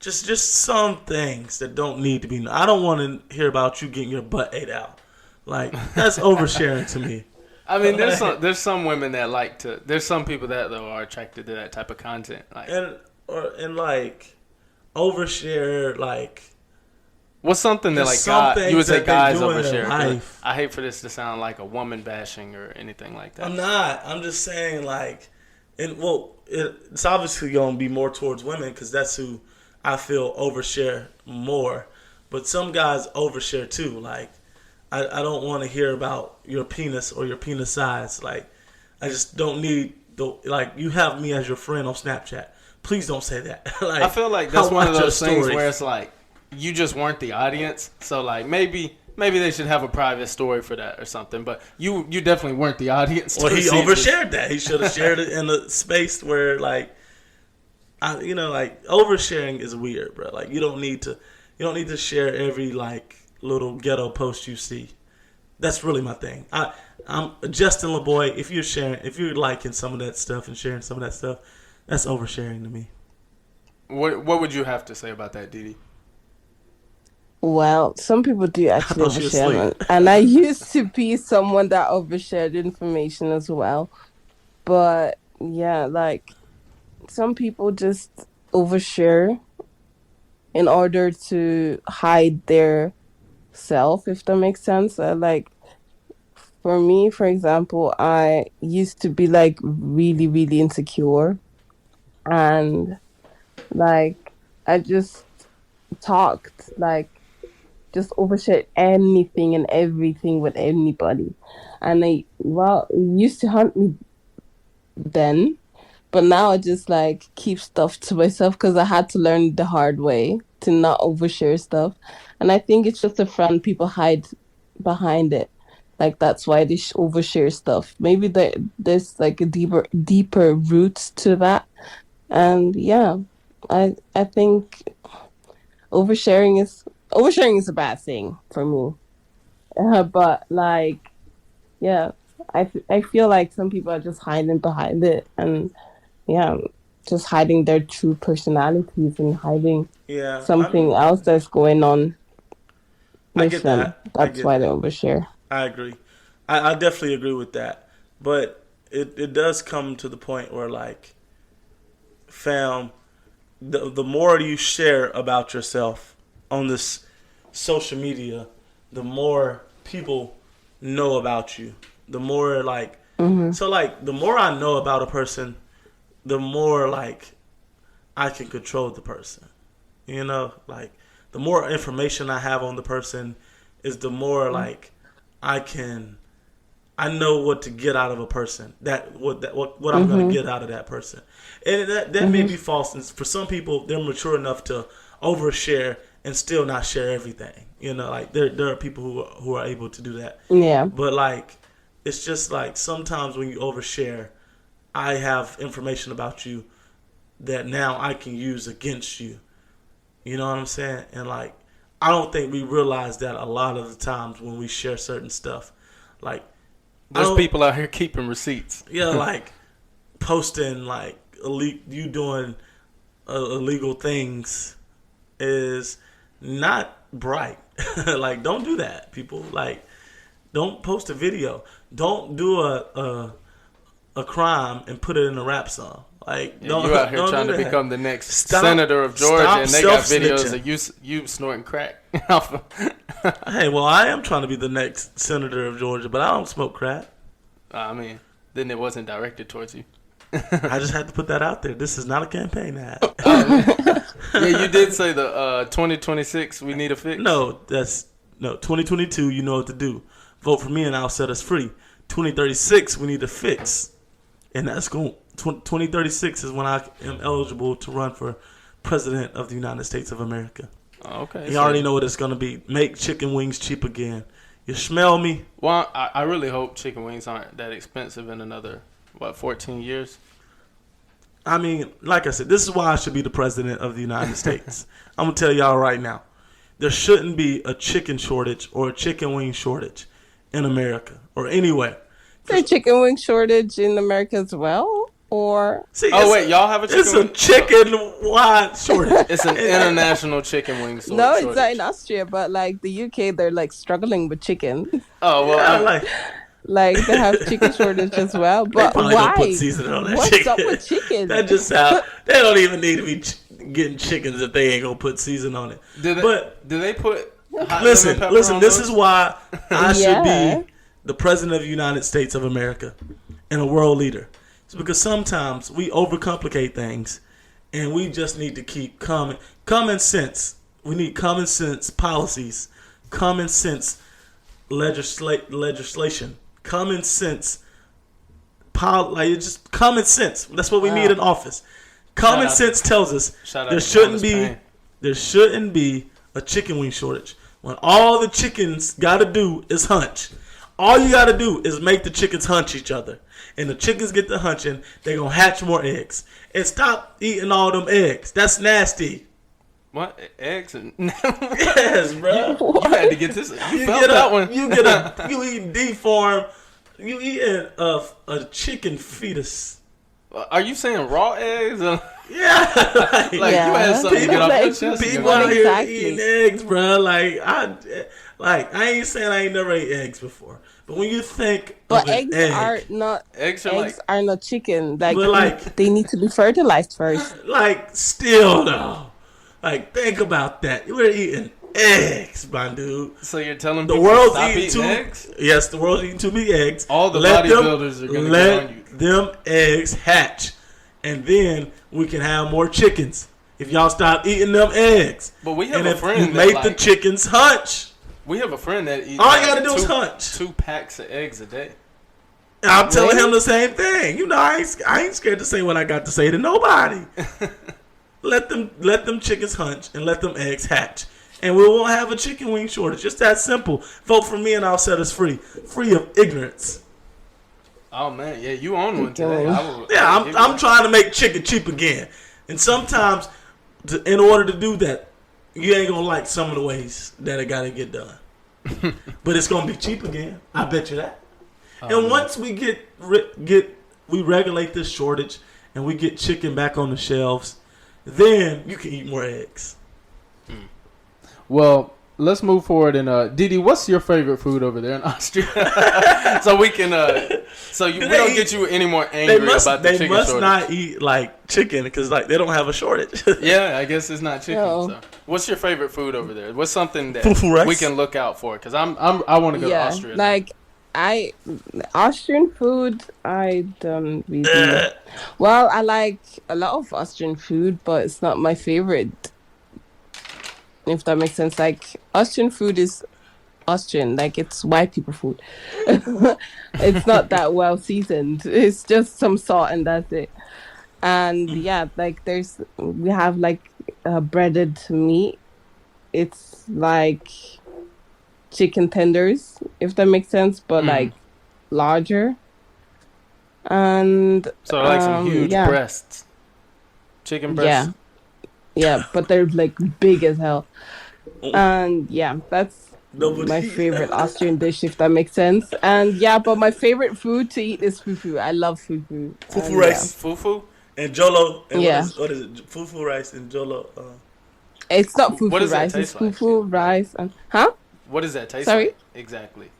Speaker 1: just some things that don't need to be. I don't want to hear about you getting your butt ate out. Like, that's oversharing to me.
Speaker 3: I mean, there's some women that like to. There's some people that though are attracted to that type of content. Like,
Speaker 1: and like, overshare, like.
Speaker 3: What's something that, like, you would say guys overshare? I hate for this to sound like a woman bashing or anything like that.
Speaker 1: I'm not. I'm just saying, like, it's obviously going to be more towards women, because that's who I feel overshare more. But some guys overshare too. Like, I don't want to hear about your penis or your penis size. Like, I just don't need like, you have me as your friend on Snapchat. Please don't say that. Like,
Speaker 3: I feel like that's one of those things where it's like, you just weren't the audience. So, like, maybe they should have a private story for that or something. But you definitely weren't the audience.
Speaker 1: Well, he overshared that. He should have shared it in a space where, like, like, oversharing is weird, bro. Like, you don't need to share every, like, little ghetto post you see. That's really my thing. I'm Justin LeBoy. If you're liking some of that stuff and sharing some of that stuff, that's oversharing to me.
Speaker 3: What would you have to say about that, Didi?
Speaker 4: Well, some people do actually overshare, and I used to be someone that overshared information as well. But yeah, like, some people just overshare in order to hide their self, if that makes sense. Like, for me, for example, I used to be, like, really, really insecure, and, like, I just talked, like, just overshare anything and everything with anybody. And it used to haunt me then, but now I just, like, keep stuff to myself, because I had to learn the hard way to not overshare stuff. And I think it's just a front people hide behind it. Like, that's why they overshare stuff. Maybe there's, like, a deeper roots to that. And yeah, I think oversharing is a bad thing for me. But like, yeah, I feel like some people are just hiding behind it, and yeah, just hiding their true personalities and hiding
Speaker 1: Yeah, I
Speaker 4: something
Speaker 1: mean,
Speaker 4: else that's going on
Speaker 1: I
Speaker 4: with
Speaker 1: get
Speaker 4: them.
Speaker 1: that. I
Speaker 4: That's
Speaker 1: get
Speaker 4: why they
Speaker 1: that.
Speaker 4: overshare.
Speaker 1: I agree. I definitely agree with that. But it does come to the point where, like, fam, the more you share about yourself on this social media, the more people know about you. The more, like,
Speaker 4: Mm-hmm.
Speaker 1: so, like, the more I know about a person, the more, like, I can control the person. You know, like, the more information I have on the person is the more, like, I can I know what to get out of a person. What I'm going to
Speaker 4: Mm-hmm.
Speaker 1: get out of that person, and that may
Speaker 4: Mm-hmm.
Speaker 1: be false. And for some people, they're mature enough to overshare and still not share everything. You know, like there are people who are able to do that.
Speaker 4: Yeah.
Speaker 1: But like, it's just like sometimes when you overshare, I have information about you that now I can use against you. You know what I'm saying? And like, I don't think we realize that a lot of the times when we share certain stuff, like
Speaker 3: There's people out here keeping receipts.
Speaker 1: yeah, like posting like you doing illegal things is not bright. Like, don't do that, people. Like, don't post a video. Don't do a crime and put it in a rap song. Like,
Speaker 3: Yeah,
Speaker 1: don't
Speaker 3: you out here
Speaker 1: don't
Speaker 3: trying
Speaker 1: do
Speaker 3: to
Speaker 1: that.
Speaker 3: become the next
Speaker 1: Stop-
Speaker 3: senator of Georgia,
Speaker 1: stop
Speaker 3: and they got
Speaker 1: self-snitching.
Speaker 3: videos of you snorting crack.
Speaker 1: Hey, well, I am trying to be the next senator of Georgia, but I don't smoke crack.
Speaker 3: I mean, then it wasn't directed towards you.
Speaker 1: I just had to put that out there. This is not a campaign ad.
Speaker 3: Yeah, you did say the 2026 we need a fix.
Speaker 1: No, 2022. You know what to do. Vote for me, and I'll set us free. 2036, we need to fix, and that's going. 2036 is when I am eligible to run for president of the United States of America.
Speaker 3: Oh, okay.
Speaker 1: You already know what it's gonna be. Make chicken wings cheap again. You smell me?
Speaker 3: Well, I really hope chicken wings aren't that expensive in another 14 years.
Speaker 1: I mean, like I said, this is why I should be the president of the United States. I'm gonna tell y'all right now, there shouldn't be a chicken shortage or a chicken wing shortage in America or anywhere.
Speaker 4: Is there a chicken wing shortage in America as well? Or
Speaker 1: See,
Speaker 3: Wait, y'all have a chicken
Speaker 1: it's a
Speaker 3: wing?
Speaker 1: chicken wide shortage.
Speaker 3: It's an international chicken wing
Speaker 4: no, it's
Speaker 3: shortage.
Speaker 4: not in Austria, but like the UK, they're like struggling with chicken.
Speaker 3: Oh, well,
Speaker 1: Yeah, like,
Speaker 4: Like they have chicken shortage as well.
Speaker 1: they
Speaker 4: But
Speaker 1: probably gonna
Speaker 4: why?
Speaker 1: put seasoning on that
Speaker 4: What's
Speaker 1: chicken.
Speaker 4: up with chicken?
Speaker 1: That just sound. They don't even need to be getting chickens if they ain't gonna put season on it.
Speaker 3: do they put hot
Speaker 1: Listen,
Speaker 3: lemon pepper
Speaker 1: listen.
Speaker 3: on
Speaker 1: This
Speaker 3: those?
Speaker 1: is why I should
Speaker 4: Yeah.
Speaker 1: be the president of the United States of America and a world leader. It's because sometimes we overcomplicate things, and we just need to keep common sense. We need common sense policies, common sense legislation, common sense. Like, it's just common sense. That's what we need in office. Common
Speaker 3: Shout out
Speaker 1: sense tells us
Speaker 3: Shout out
Speaker 1: there
Speaker 3: to
Speaker 1: shouldn't
Speaker 3: Thomas
Speaker 1: be
Speaker 3: Paine.
Speaker 1: there shouldn't be a chicken wing shortage. When all the chickens gotta do is hunch. All you gotta do is make the chickens hunch each other. And the chickens get to hunching, they gonna hatch more eggs. And stop eating all them eggs. That's nasty.
Speaker 3: What? Eggs? And
Speaker 1: Yes, bro.
Speaker 3: You had to get this. You
Speaker 1: You
Speaker 3: felt
Speaker 1: get
Speaker 3: that
Speaker 1: a,
Speaker 3: one.
Speaker 1: you eating deformed, you eating a chicken fetus.
Speaker 3: Are you saying raw eggs?
Speaker 1: Yeah,
Speaker 3: Like you had something to get off your chest.
Speaker 1: people
Speaker 4: Well,
Speaker 1: out here
Speaker 4: exactly.
Speaker 1: eating eggs, bro. Like I ain't saying I ain't never ate eggs before, but when you think
Speaker 4: But
Speaker 1: of an
Speaker 4: eggs
Speaker 1: egg,
Speaker 4: are not
Speaker 3: Eggs are
Speaker 4: eggs are not chicken. Like,
Speaker 1: But, like-
Speaker 4: they need to be fertilized first.
Speaker 1: like still though, like think about that. We're eating eggs, my dude.
Speaker 3: So you're telling
Speaker 1: The
Speaker 3: people
Speaker 1: world's
Speaker 3: stop
Speaker 1: eating
Speaker 3: eating
Speaker 1: too.
Speaker 3: eggs?
Speaker 1: Yes, the world's eating too many eggs.
Speaker 3: All the
Speaker 1: Let
Speaker 3: bodybuilders are gonna
Speaker 1: let
Speaker 3: get on you.
Speaker 1: them eggs hatch, and then we can have more chickens. If y'all stop eating them eggs,
Speaker 3: But we have
Speaker 1: and
Speaker 3: a
Speaker 1: if
Speaker 3: friend
Speaker 1: you
Speaker 3: that,
Speaker 1: make the
Speaker 3: like-
Speaker 1: chickens hunch,
Speaker 3: We have a friend that eats.
Speaker 1: all you gotta do is
Speaker 3: two-
Speaker 1: hunch.
Speaker 3: 2 packs of eggs a day.
Speaker 1: I'm telling
Speaker 4: Really?
Speaker 1: him the same thing. You know, I ain't scared to say what I got to say to nobody. let them chickens hunch and let them eggs hatch, and we won't have a chicken wing shortage. Just that simple. Vote for me, and I'll set us free of ignorance.
Speaker 3: Oh man, yeah, you own one today.
Speaker 1: Yeah, I'm trying to make chicken cheap again, and sometimes, in order to do that, you ain't gonna like some of the ways that it gotta get done. but it's gonna be cheap again. I bet you that.
Speaker 3: Oh,
Speaker 1: And
Speaker 3: man.
Speaker 1: once we we regulate this shortage and we get chicken back on the shelves, then you can eat more eggs.
Speaker 3: Well, let's move forward. And Didi, what's your favorite food over there in Austria? So we can, we don't get you any more angry about the
Speaker 1: They
Speaker 3: chicken
Speaker 1: must
Speaker 3: shortage.
Speaker 1: not eat like chicken because like they don't have a shortage.
Speaker 3: Yeah, I guess it's not chicken.
Speaker 4: No.
Speaker 3: So. What's your favorite food over there? What's something that
Speaker 1: Fufu rice?
Speaker 3: we can look out for? Because I want to go to Austria.
Speaker 4: like Austrian food, I don't really. Well, I like a lot of Austrian food, but it's not my favorite. If that makes sense, like Austrian food is Austrian, like it's white people food. It's not that well seasoned. It's just some salt and that's it. And yeah, like we have like breaded meat. It's like chicken tenders, if that makes sense, but like larger. And
Speaker 3: So like some huge breasts, chicken breasts.
Speaker 4: Yeah, but they're like big as hell. And yeah, that's my favorite Austrian dish, if that makes sense. And yeah, but my favorite food to eat is fufu. I love fufu.
Speaker 1: Fufu rice.
Speaker 3: Fufu?
Speaker 1: And jolo. And
Speaker 4: Yeah.
Speaker 1: what is it? Fufu rice and jolo.
Speaker 4: It's not fufu
Speaker 3: What does that
Speaker 4: rice. It's
Speaker 3: taste like?
Speaker 4: fufu rice. And
Speaker 3: What does that taste
Speaker 4: Sorry?
Speaker 3: like? Exactly.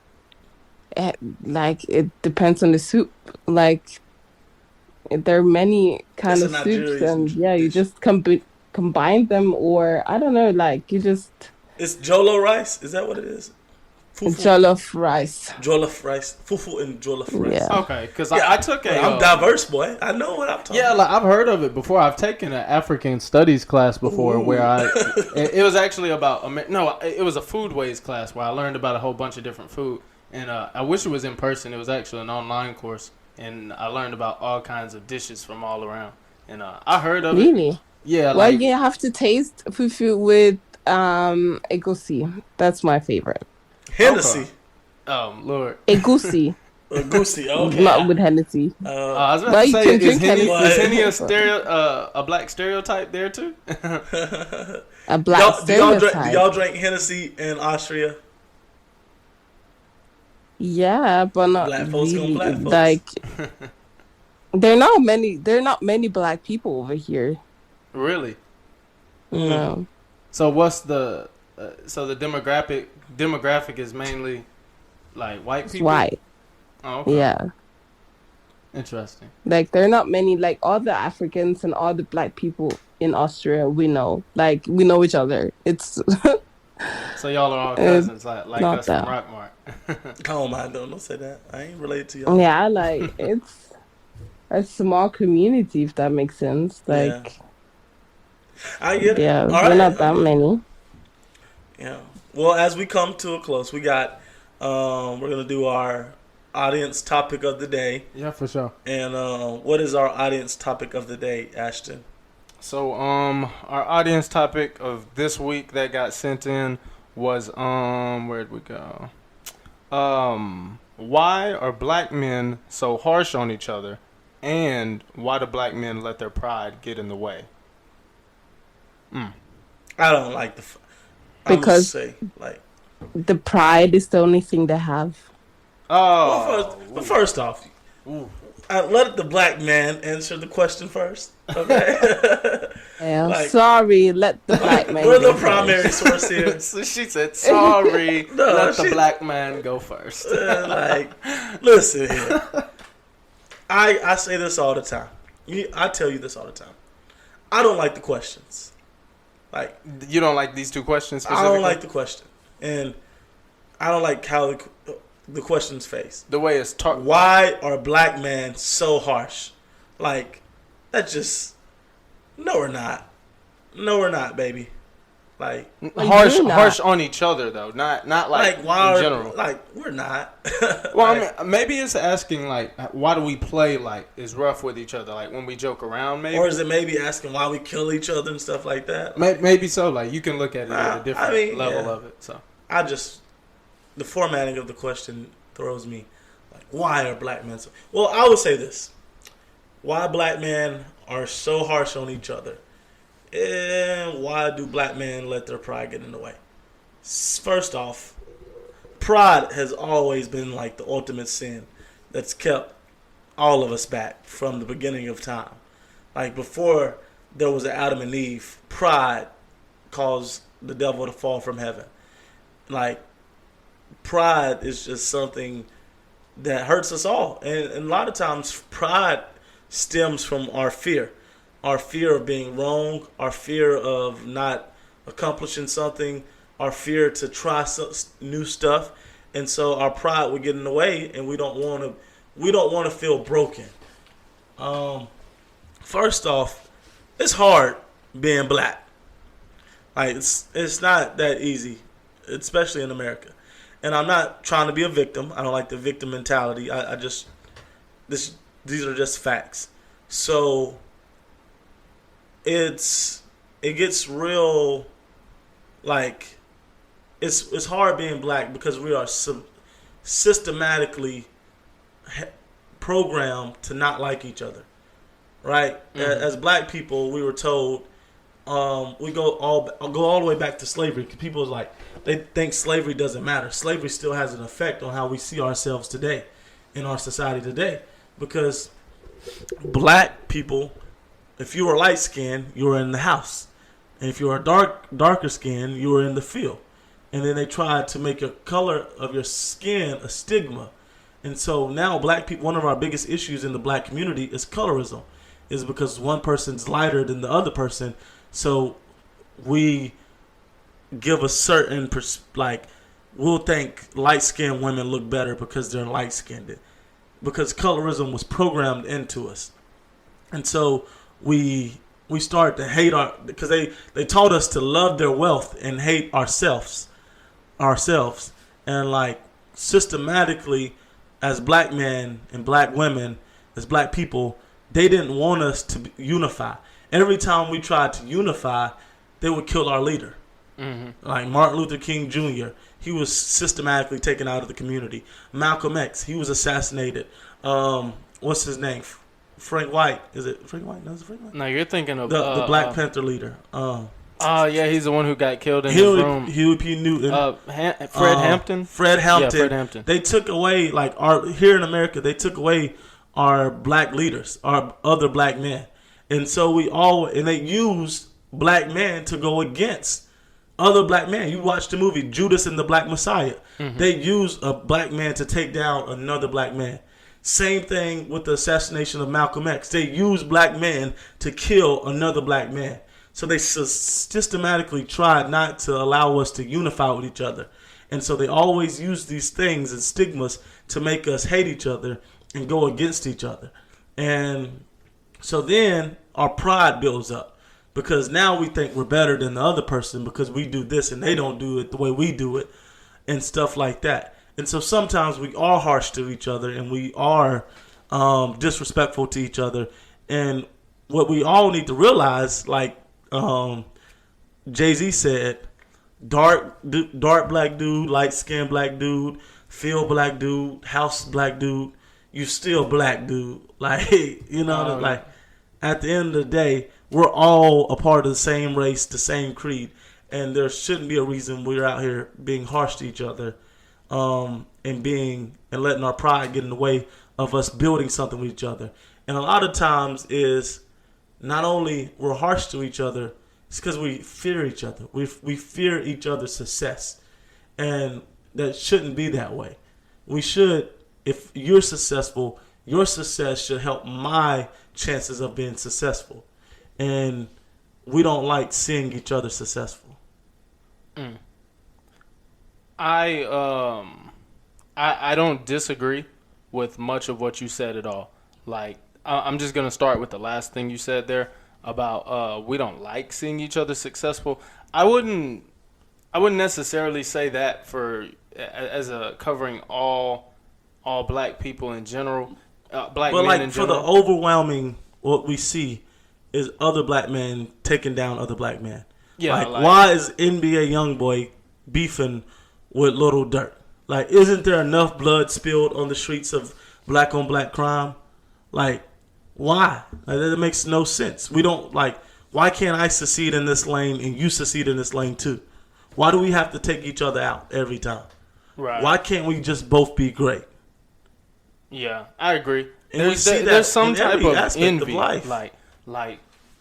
Speaker 4: Like it depends on the soup. Like there are many kind
Speaker 1: That's
Speaker 4: of
Speaker 1: a
Speaker 4: soups,
Speaker 1: Nigerian
Speaker 4: and yeah, you
Speaker 1: dish.
Speaker 4: just combine them, or I don't know, like you just
Speaker 1: It's jolo rice. Is that what it is? Fufu.
Speaker 4: jollof rice.
Speaker 1: Jollof rice. Fufu and jollof rice.
Speaker 4: Yeah.
Speaker 3: Okay, because
Speaker 1: Yeah,
Speaker 3: I took a.
Speaker 1: I'm diverse, boy. I know what I'm talking
Speaker 3: Yeah,
Speaker 1: about.
Speaker 3: like I've heard of it before. I've taken an African studies class before where it was actually about it was a foodways class where I learned about a whole bunch of different food, and I wish it was in person. It was actually an online course, and I learned about all kinds of dishes from all around, and I heard of it.
Speaker 4: Really?
Speaker 3: Yeah,
Speaker 4: Well,
Speaker 3: like
Speaker 4: you have to taste fufu with egusi. That's my favorite.
Speaker 1: Hennessy.
Speaker 3: Lord.
Speaker 4: Egusi,
Speaker 1: Goosey. Okay.
Speaker 4: not with Hennessy.
Speaker 3: I was about
Speaker 4: Well,
Speaker 3: to
Speaker 4: you
Speaker 3: say,
Speaker 4: can
Speaker 3: is
Speaker 4: drink
Speaker 3: Henny
Speaker 4: Hennessy.
Speaker 3: a black stereotype there too?
Speaker 4: A black
Speaker 1: Do y'all
Speaker 4: stereotype.
Speaker 1: drink Hennessy in Austria?
Speaker 4: Yeah, but not
Speaker 1: Black folks gonna
Speaker 4: really.
Speaker 1: black folks.
Speaker 4: Like there are not many black people over here.
Speaker 3: Really?
Speaker 4: No.
Speaker 3: So what's the the demographic is mainly like white
Speaker 4: It's
Speaker 3: people?
Speaker 4: white.
Speaker 3: Oh, okay.
Speaker 4: Yeah.
Speaker 3: Interesting.
Speaker 4: Like there are not many, like all the Africans and all the black people in Austria we know. Like we know each other. It's
Speaker 3: So y'all are all cousins like
Speaker 4: not
Speaker 3: us from
Speaker 4: that.
Speaker 3: Rockmart.
Speaker 1: Come on, man. Don't say that. I ain't related to y'all.
Speaker 4: yeah, like it's a small community, if that makes sense. Like
Speaker 1: I get it.
Speaker 4: yeah,
Speaker 1: All
Speaker 4: we're
Speaker 1: right.
Speaker 4: not that many.
Speaker 1: Yeah. Well, as we come to a close, we got we're gonna do our audience topic of the day.
Speaker 3: Yeah, for sure.
Speaker 1: And what is our audience topic of the day, Ashton?
Speaker 3: So our audience topic of this week that got sent in was where'd we go? Why are black men so harsh on each other, and why do black men let their pride get in the way?
Speaker 1: I don't like the. I'm
Speaker 4: Because-
Speaker 1: say like.
Speaker 4: The pride is the only thing they have.
Speaker 3: Oh,
Speaker 1: First off, let the black man answer the question first. Okay.
Speaker 4: Yeah,
Speaker 1: Like-
Speaker 4: sorry, let the black man.
Speaker 1: We're the
Speaker 4: go
Speaker 1: primary
Speaker 4: first.
Speaker 1: source here.
Speaker 3: so she said, "Sorry,
Speaker 1: No,
Speaker 3: let the
Speaker 1: she-
Speaker 3: black man go first."
Speaker 1: Listen here. I say this all the time. I tell you this all the time. I don't like the questions. Like
Speaker 3: You don't like these two questions
Speaker 1: I
Speaker 3: specifically?
Speaker 1: don't like the question, and I don't like how the question's face.
Speaker 3: the way it's talked.
Speaker 1: Why are black men so harsh? Like that just no, we're not. No, we're not, baby. Like
Speaker 3: harsh,
Speaker 4: you're not.
Speaker 3: harsh on each other though, not like
Speaker 1: why
Speaker 3: in
Speaker 1: are,
Speaker 3: general.
Speaker 1: like we're not.
Speaker 3: Well,
Speaker 1: Like,
Speaker 3: I mean, maybe it's asking like, why do we play like is rough with each other, like when we joke around, maybe.
Speaker 1: or is it maybe asking why we kill each other and stuff like that?
Speaker 3: Maybe so. Like you can look at it at a
Speaker 1: I
Speaker 3: different
Speaker 1: mean,
Speaker 3: level
Speaker 1: yeah.
Speaker 3: of it. So
Speaker 1: I just the formatting of the question throws me. Like, why are black men so? Well, I would say this: why black men are so harsh on each other, and why do black men let their pride get in the way? First off, pride has always been like the ultimate sin that's kept all of us back from the beginning of time. Like before there was an Adam and Eve, pride caused the devil to fall from heaven. Like pride is just something that hurts us all. And a lot of times pride stems from our fear of being wrong, our fear of not accomplishing something, our fear to try new stuff. And so our pride would get in the way, and we don't want to feel broken. First off, it's hard being black. Like it's not that easy, especially in America. And I'm not trying to be a victim. I don't like the victim mentality. These are just facts. So it gets real, like it's hard being black because we are systematically programmed to not like each other, right? Mm-hmm. As black people, we were told we go all the way back to slavery. People they think slavery doesn't matter. Slavery still has an effect on how we see ourselves today in our society today, because black people, if you were light skinned, you were in the house, and if you were darker skinned, you were in the field. And then they tried to make your color of your skin a stigma. And so now black people, one of our biggest issues in the black community is colorism, is because one person's lighter than the other person. So we give a certain, we'll think light-skinned women look better because they're light-skinned. Because colorism was programmed into us. And so we start to hate because they taught us to love their wealth and hate ourselves. And like systematically, as black men and black women, as black people, they didn't want us to unify. Every time we tried to unify, they would kill our leader. Mm-hmm. Like Martin Luther King Jr., he was systematically taken out of the community. Malcolm X, he was assassinated. What's his name? Frank White. Is it Frank White? No, is it Frank White?
Speaker 3: No, you're thinking of
Speaker 1: the Black Panther leader.
Speaker 3: Yeah, he's the one who got killed in his room.
Speaker 1: Huey P. Newton.
Speaker 3: Fred Hampton.
Speaker 1: Fred Hampton.
Speaker 3: Yeah, Fred Hampton.
Speaker 1: They took away, here in America, they took away our black leaders, our other black men. And so they used black men to go against other black men. You watch the movie Judas and the Black Messiah. Mm-hmm. They used a black man to take down another black man. Same thing with the assassination of Malcolm X. They used black men to kill another black man. So they systematically tried not to allow us to unify with each other. And so they always use these things and stigmas to make us hate each other and go against each other. And so then our pride builds up, because now we think we're better than the other person because we do this and they don't do it the way we do it and stuff like that. And so sometimes we are harsh to each other and we are disrespectful to each other. And what we all need to realize, like Jay-Z said, dark black dude, light-skinned black dude, field black dude, house black dude, you still black dude. Like, like at the end of the day, we're all a part of the same race, the same creed. And there shouldn't be a reason we're out here being harsh to each other and letting our pride get in the way of us building something with each other. And a lot of times is not only we're harsh to each other, it's because we fear each other. We fear each other's success. And that shouldn't be that way. We should, if you're successful, your success should help my chances of being successful. And we don't like seeing each other successful.
Speaker 3: Mm. I don't disagree with much of what you said at all. Like, I'm just going to start with the last thing you said there about we don't like seeing each other successful. I wouldn't necessarily say that as a covering all black people in general, black men in general. But for the
Speaker 1: overwhelming, what we see is other black men taking down other black men.
Speaker 3: Yeah,
Speaker 1: why is NBA YoungBoy beefing with Little Dirt? Like, isn't there enough blood spilled on the streets of black on black crime? Like, why? Like, that makes no sense. We don't, why can't I succeed in this lane and you succeed in this lane too? Why do we have to take each other out every time?
Speaker 3: Right.
Speaker 1: Why can't we just both be great?
Speaker 3: Yeah, I agree.
Speaker 1: And we see
Speaker 3: There's
Speaker 1: that
Speaker 3: some
Speaker 1: in
Speaker 3: type
Speaker 1: every
Speaker 3: of
Speaker 1: aspect of
Speaker 3: envy,
Speaker 1: life.
Speaker 3: like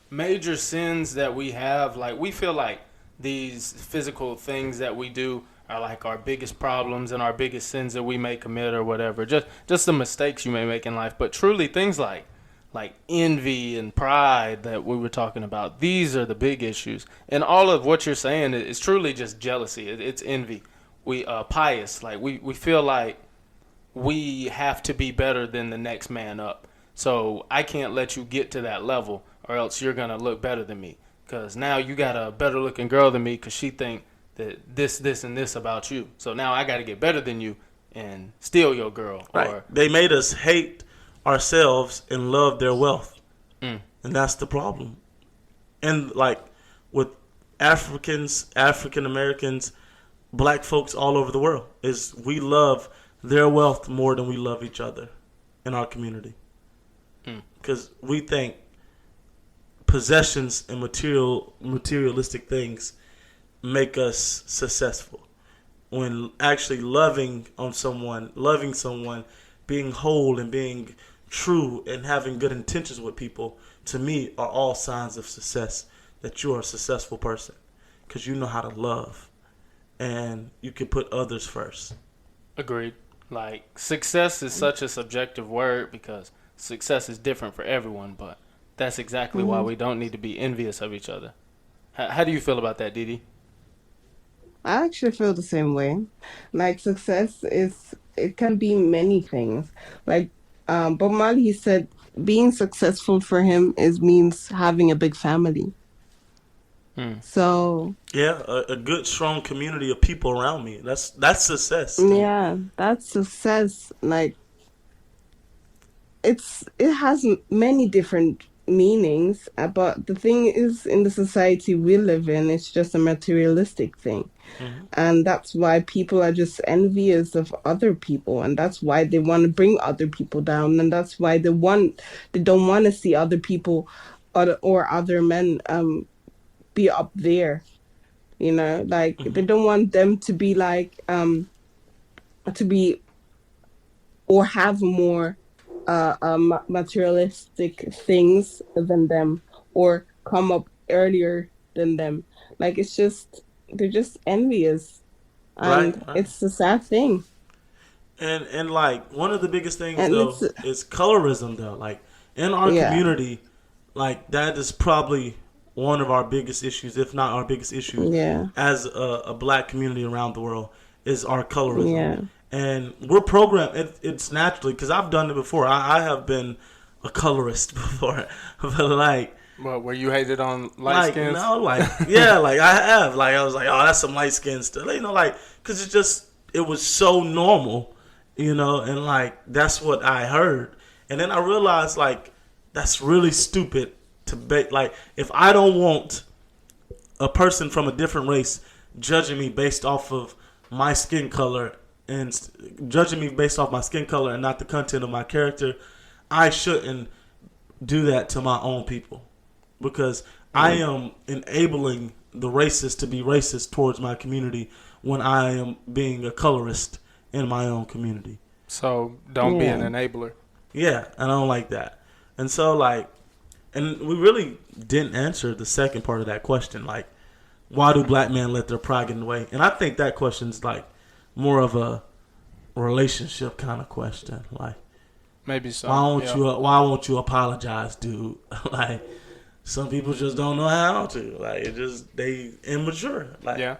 Speaker 3: major sins that we have. Like we feel like these physical things that we do are like our biggest problems and our biggest sins that we may commit or whatever. Just the mistakes you may make in life. But truly, things like envy and pride that we were talking about. These are the big issues. And all of what you're saying is truly just jealousy. It's envy. We pious. Like we feel like we have to be better than the next man up. So I can't let you get to that level, or else you're gonna look better than me. Cause now you got a better looking girl than me, cause she think that this, and this about you. So now I got to get better than you and steal your girl.
Speaker 1: Right.
Speaker 3: Or
Speaker 1: They made us hate ourselves and love their wealth.
Speaker 3: Mm.
Speaker 1: And that's the problem. And like with Africans, African Americans, black folks all over the world, is we love their wealth more than we love each other in our community. Because we think possessions and materialistic things make us successful. When actually loving someone, being whole and being true and having good intentions with people, to me, are all signs of success. That you are a successful person because you know how to love and you can put others first.
Speaker 3: agreed. Like success is such a subjective word because success is different for everyone. But that's exactly why we don't need to be envious of each other. How do you feel about that, Didi?
Speaker 4: I actually feel the same way. Like success is it can be many things. Like Bob Marley he said being successful for him is means having a big family.
Speaker 3: Hmm.
Speaker 4: So
Speaker 1: Yeah, a good strong community of people around me. That's success to me.
Speaker 4: yeah, that's success. Like it has many different meanings, but the thing is in the society we live in it's just a materialistic thing.
Speaker 1: Hmm.
Speaker 4: And that's why people are just envious of other people, and that's why they want to bring other people down, and that's why they don't want to see other people or other men be up there, like they
Speaker 1: Hmm.
Speaker 4: don't want them to be like to be or have more materialistic things than them or come up earlier than them. Like it's just they're just envious,
Speaker 1: Right,
Speaker 4: and
Speaker 1: right.
Speaker 4: it's a sad thing.
Speaker 1: And like one of the biggest things
Speaker 4: And it's
Speaker 1: though is colorism though. Like in our
Speaker 4: yeah,
Speaker 1: community, like that is probably one of our biggest issues, if not our biggest issue,
Speaker 4: yeah,
Speaker 1: as a black community around the world, is our colorism.
Speaker 4: yeah,
Speaker 1: And we're programmed. It's naturally because I've done it before. I have been a colorist before, but
Speaker 3: Well, where you hated on light
Speaker 1: like
Speaker 3: skins?
Speaker 1: no, like yeah, like I have. Like I was like, oh, that's some light skin stuff. Like because it was so normal, and like that's what I heard, and then I realized like that's really stupid to like if I don't want a person from a different race judging me based off of my skin color and judging me based off my skin color and not the content of my character, I shouldn't do that to my own people because I am enabling the racist to be racist towards my community when I am being a colorist in my own community.
Speaker 3: So don't be an
Speaker 4: yeah.
Speaker 3: enabler.
Speaker 1: Yeah, and I don't like that. And so and we really didn't answer the second part of that question, like why do black men let their pride get in the way? And I think that question's like more of a relationship kind of question. Like
Speaker 3: Maybe so.
Speaker 1: why won't you apologize, dude? Like some people just don't know how to. Like they immature. Like
Speaker 3: Yeah.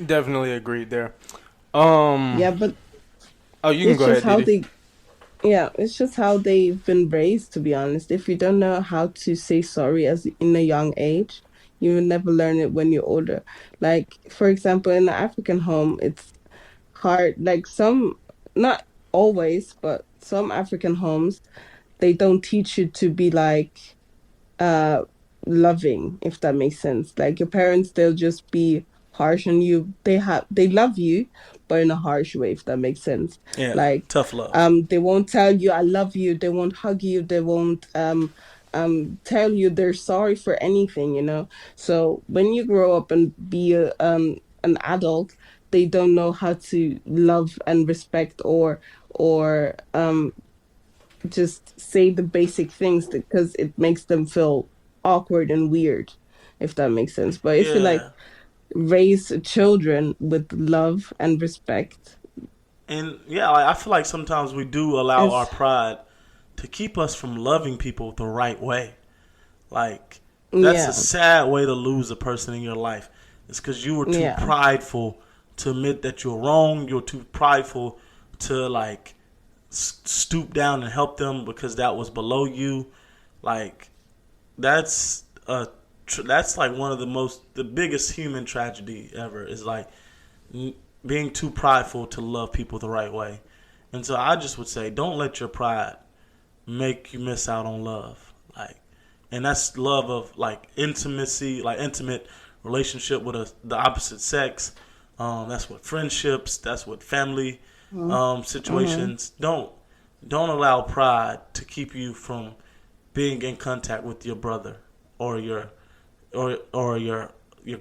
Speaker 3: Definitely agreed there.
Speaker 4: Yeah, but
Speaker 3: Oh, you can
Speaker 4: it's
Speaker 3: go
Speaker 4: just
Speaker 3: ahead,
Speaker 4: how
Speaker 3: Didi.
Speaker 4: it's just how they've been raised, to be honest. If you don't know how to say sorry as in a young age, you will never learn it when you're older. Like, for example, in an African home, it's hard. Like not always, but some African homes, they don't teach you to be like uh loving, if that makes sense. Like your parents, they'll just be harsh on you. They love you, but in a harsh way, if that makes sense.
Speaker 1: yeah,
Speaker 4: Like
Speaker 1: tough love.
Speaker 4: they won't tell you I love you, they won't hug you, they won't tell you they're sorry for anything. So when you grow up and be an adult, they don't know how to love and respect, or just say the basic things, because it makes them feel awkward and weird, if that makes sense. But if you like
Speaker 1: Yeah.
Speaker 4: raise children with love and respect,
Speaker 1: And yeah, like, I feel like sometimes we do allow our
Speaker 4: it's
Speaker 1: pride to keep us from loving people the right way. Like, that's a
Speaker 4: yeah,
Speaker 1: sad way to lose a person in your life. It's because you were too
Speaker 4: yeah,
Speaker 1: prideful to admit that you're wrong. You're too prideful to like stoop down and help them because that was below you. Like, that's that's like one of the biggest human tragedy ever. Is like being too prideful to love people the right way. And so I just would say, don't let your pride make you miss out on love. Like, and that's love of like intimacy, like intimate relationship with the opposite sex. That's what friendships. That's what family
Speaker 4: mm-hmm.
Speaker 1: situations. Don't allow pride to keep you from being in contact with your brother or your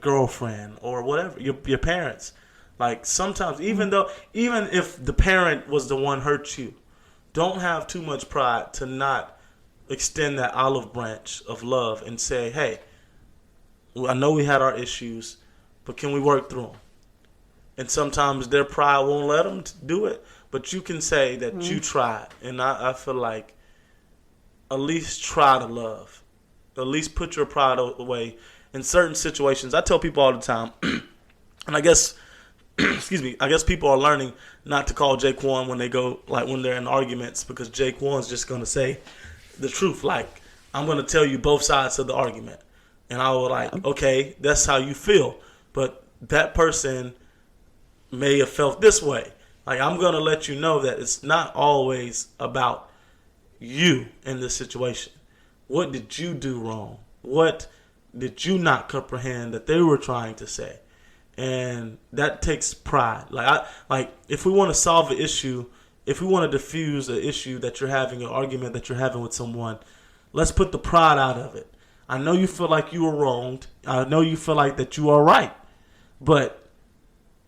Speaker 1: girlfriend or whatever, your parents. Like sometimes, even if the parent was the one hurt you, don't have too much pride to not extend that olive branch of love and say, hey, I know we had our issues, but can we work through them? And sometimes their pride won't let them do it, but you can say that you tried. And I feel like at least try to love. At least put your pride away in certain situations. I tell people all the time, and I guess, excuse me, I guess people are learning not to call Jaekwon when they go, like when they're in arguments, because Jaekwon's just going to say the truth. Like, I'm going to tell you both sides of the argument. And I will like, okay, that's how you feel. But that person may have felt this way. Like, I'm going to let you know that it's not always about you in this situation. What did you do wrong? What did you not comprehend that they were trying to say? And that takes pride. Like if we want to solve an issue, if we want to diffuse an issue that you're having, an argument that you're having with someone, let's put the pride out of it. I know you feel like you were wronged. I know you feel like that you are right. But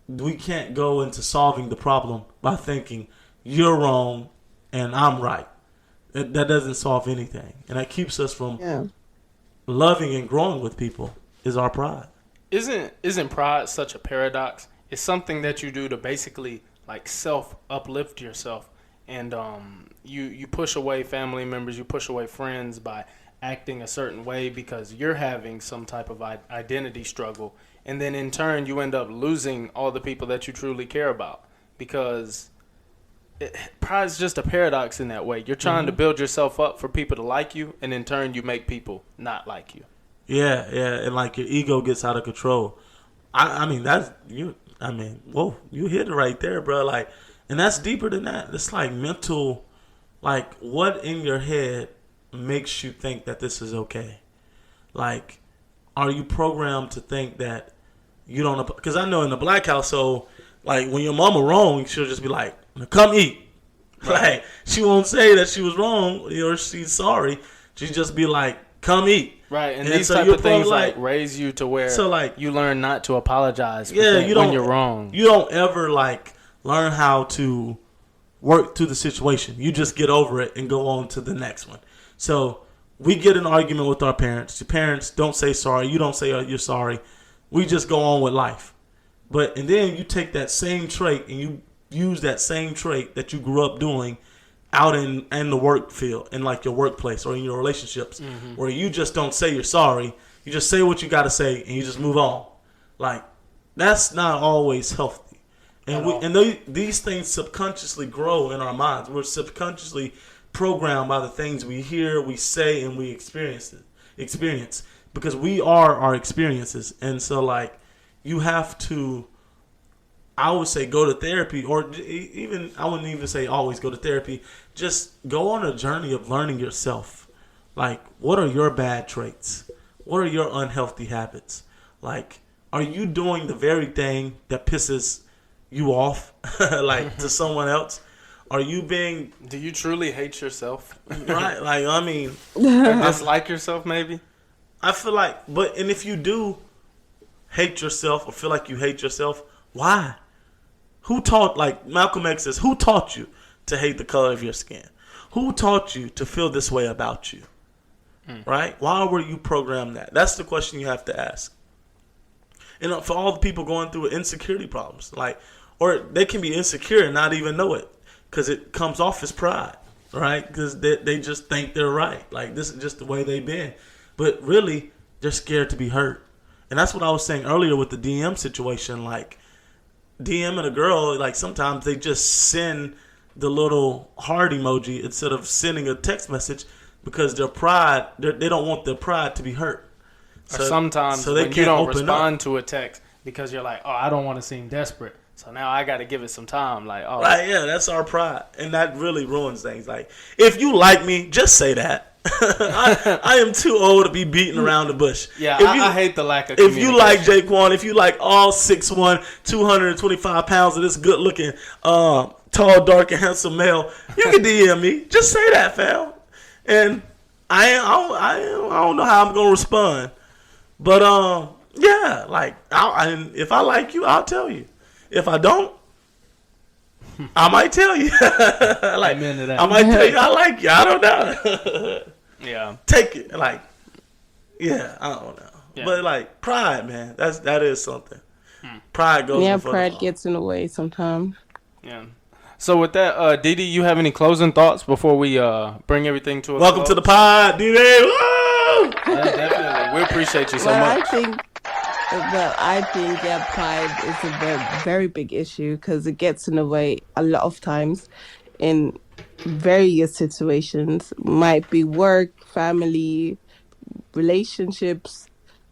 Speaker 1: we can't go into solving the problem by thinking you're wrong and I'm right. That doesn't solve anything. And that keeps us from
Speaker 4: Yeah.
Speaker 1: loving and growing with people is our pride.
Speaker 3: Isn't pride such a paradox? It's something that you do to basically like self uplift yourself, and you push away family members, you push away friends by acting a certain way because you're having some type of identity struggle, and then in turn you end up losing all the people that you truly care about because pride is just a paradox in that way. You're trying to build yourself up for people to like you, and in turn you make people not like you.
Speaker 1: Yeah, yeah, and like your ego gets out of control. I mean that's you. I mean, whoa, you hit it right there, bro. Like, and that's deeper than that. It's like mental. Like, what in your head makes you think that this is okay? Like, are you programmed to think that you don't? Because I know in the black household, like when your mama wrong, she'll just be like, "Come eat." Like, she won't say that she was wrong or she's sorry. She just be like, "Come eat."
Speaker 3: Right, and
Speaker 1: And
Speaker 3: these
Speaker 1: so
Speaker 3: type
Speaker 1: you're
Speaker 3: of things
Speaker 1: probably
Speaker 3: like raise you to where
Speaker 1: so like
Speaker 3: you learn not to apologize for
Speaker 1: yeah, you don't
Speaker 3: when you're wrong.
Speaker 1: You don't ever like learn how to work through the situation. You just get over it and go on to the next one. So we get an argument with our parents. Your parents don't say sorry. You don't say you're sorry. We just go on with life. And then you take that same trait and you use that same trait that you grew up doing out in the work field, in like your workplace or in your relationships, where you just don't say you're sorry. You just say what you got to say and you just move on. Like, that's not always healthy. These things subconsciously grow in our minds. We're subconsciously programmed by the things we hear, we say, and we experience because we are our experiences. And so, like, you have to, I would say, go to therapy, or even, I wouldn't even say always go to therapy. Just go on a journey of learning yourself. Like, what are your bad traits? What are your unhealthy habits? Like, are you doing the very thing that pisses you off, like, to someone else? Are you being...
Speaker 3: Do you truly hate yourself?
Speaker 1: Right, like, I mean...
Speaker 3: Or dislike yourself, maybe?
Speaker 1: I feel like... and if you do hate yourself or feel like you hate yourself, why? Who taught, like Malcolm X says, who taught you to hate the color of your skin? Who taught you to feel this way about you? Right? Why were you programmed that? That's the question you have to ask. And for all the people going through insecurity problems, like, or they can be insecure and not even know it because it comes off as pride, right? Because they just think they're right. Like, this is just the way they've been. But really, they're scared to be hurt. And that's what I was saying earlier with the DM situation. Like, DMing a girl, like, sometimes they just send the little heart emoji instead of sending a text message because their pride, they don't want their pride to be hurt.
Speaker 3: Or sometimes
Speaker 1: so they
Speaker 3: when
Speaker 1: can't
Speaker 3: you don't
Speaker 1: open
Speaker 3: respond
Speaker 1: up
Speaker 3: to a text because you're like, oh, I don't want to seem desperate. So now I got to give it some time. Like, oh.
Speaker 1: Right, yeah, that's our pride. And that really ruins things. Like, if you like me, just say that. I am too old to be beating around the bush.
Speaker 3: Yeah, I hate the lack of
Speaker 1: If you like
Speaker 3: communication.
Speaker 1: Jaekwon, if you like all 6'1", 225 pounds of this good-looking, tall, dark, and handsome male, you can DM me. Just say that, fam. And I don't know how I'm going to respond. But, yeah, like, if I like you, I'll tell you. If I don't, I might tell you. Like,
Speaker 3: Amen to that.
Speaker 1: I might tell you I like you. I don't know.
Speaker 3: Yeah.
Speaker 1: Take it. Like, yeah, I don't know.
Speaker 3: Yeah.
Speaker 1: But, like, pride, man, that is something. Pride goes
Speaker 4: Yeah,
Speaker 1: before the
Speaker 4: pride
Speaker 1: fall.
Speaker 4: gets in the way sometimes.
Speaker 3: Yeah. So with that, Didi, you have any closing thoughts before we bring everything to a
Speaker 1: Welcome
Speaker 3: close?
Speaker 1: to the pod, Didi. Woo!
Speaker 3: Definitely. We appreciate you so
Speaker 4: Well,
Speaker 3: much.
Speaker 4: I think yeah, pride is a very, very big issue because it gets in the way a lot of times in various situations. Might be work, family, relationships.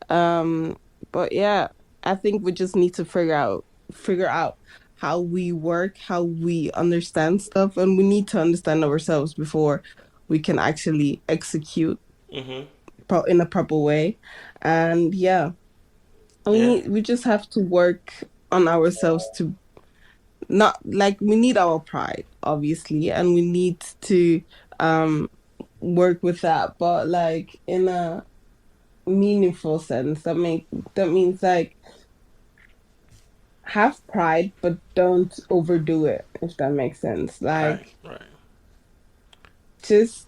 Speaker 4: But yeah, I think we just need to figure out how we work, how we understand stuff, and we need to understand ourselves before we can actually execute in a proper way. And yeah. We just have to work on ourselves to not like we need our pride obviously and we need to work with that, but like in a meaningful sense. That means like have pride but don't overdo it, if that makes sense. Like
Speaker 1: Right.
Speaker 4: just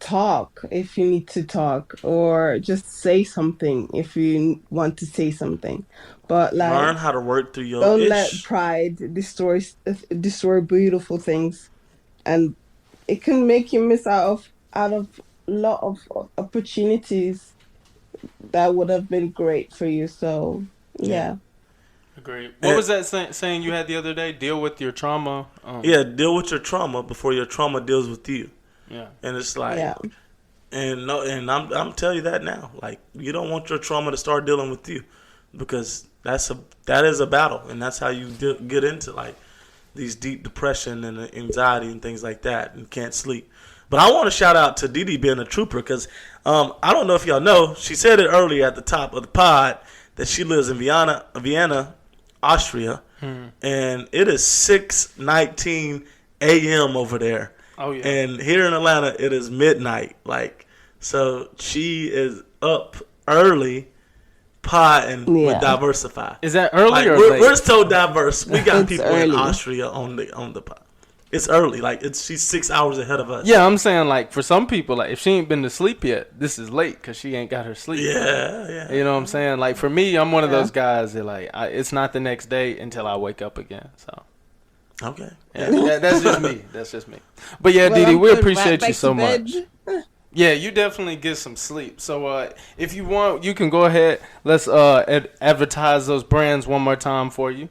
Speaker 4: talk if you need to talk, or just say something if you want to say something, but like
Speaker 1: Learn how to work through your
Speaker 4: don't
Speaker 1: ish.
Speaker 4: let pride destroy beautiful things, and it can make you miss out of a lot of opportunities that would have been great for you. So yeah.
Speaker 3: Agreed. What was that saying you had the other day? Deal with your trauma.
Speaker 1: Deal with your trauma before your trauma deals with you.
Speaker 3: Yeah.
Speaker 1: And it's like,
Speaker 4: Yeah.
Speaker 1: and I'm telling you that now. Like, you don't want your trauma to start dealing with you, because that is a battle, and that's how you get into like these deep depression and anxiety and things like that, and can't sleep. But I want to shout out to Didi being a trooper, because I don't know if y'all know, she said it earlier at the top of the pod that she lives in Vienna, Austria, and it is 6:19 a.m. over there.
Speaker 3: Oh yeah.
Speaker 1: And here in Atlanta, it is midnight. Like, so she is up early, potting with Diversify.
Speaker 3: Is that early
Speaker 1: Like,
Speaker 3: or
Speaker 1: we're,
Speaker 3: late?
Speaker 1: we're so diverse. We got
Speaker 4: It's
Speaker 1: people in
Speaker 4: early.
Speaker 1: Austria on the pod. It's early. Like, she's 6 hours ahead of us.
Speaker 3: Yeah, I'm saying like for some people, like if she ain't been to sleep yet, this is late because she ain't got her sleep.
Speaker 1: Yeah.
Speaker 3: You know what I'm saying? Like for me, I'm one of those guys that like it's not the next day until I wake up again. So
Speaker 1: Okay.
Speaker 3: yeah, that's just me. That's just me. But yeah,
Speaker 4: Well,
Speaker 3: Didi,
Speaker 4: I'm
Speaker 3: we
Speaker 4: going
Speaker 3: appreciate
Speaker 4: back
Speaker 3: you so
Speaker 4: to bed.
Speaker 3: much. Yeah, you definitely get some sleep. So if you want, you can go ahead. Let's advertise those brands one more time for you.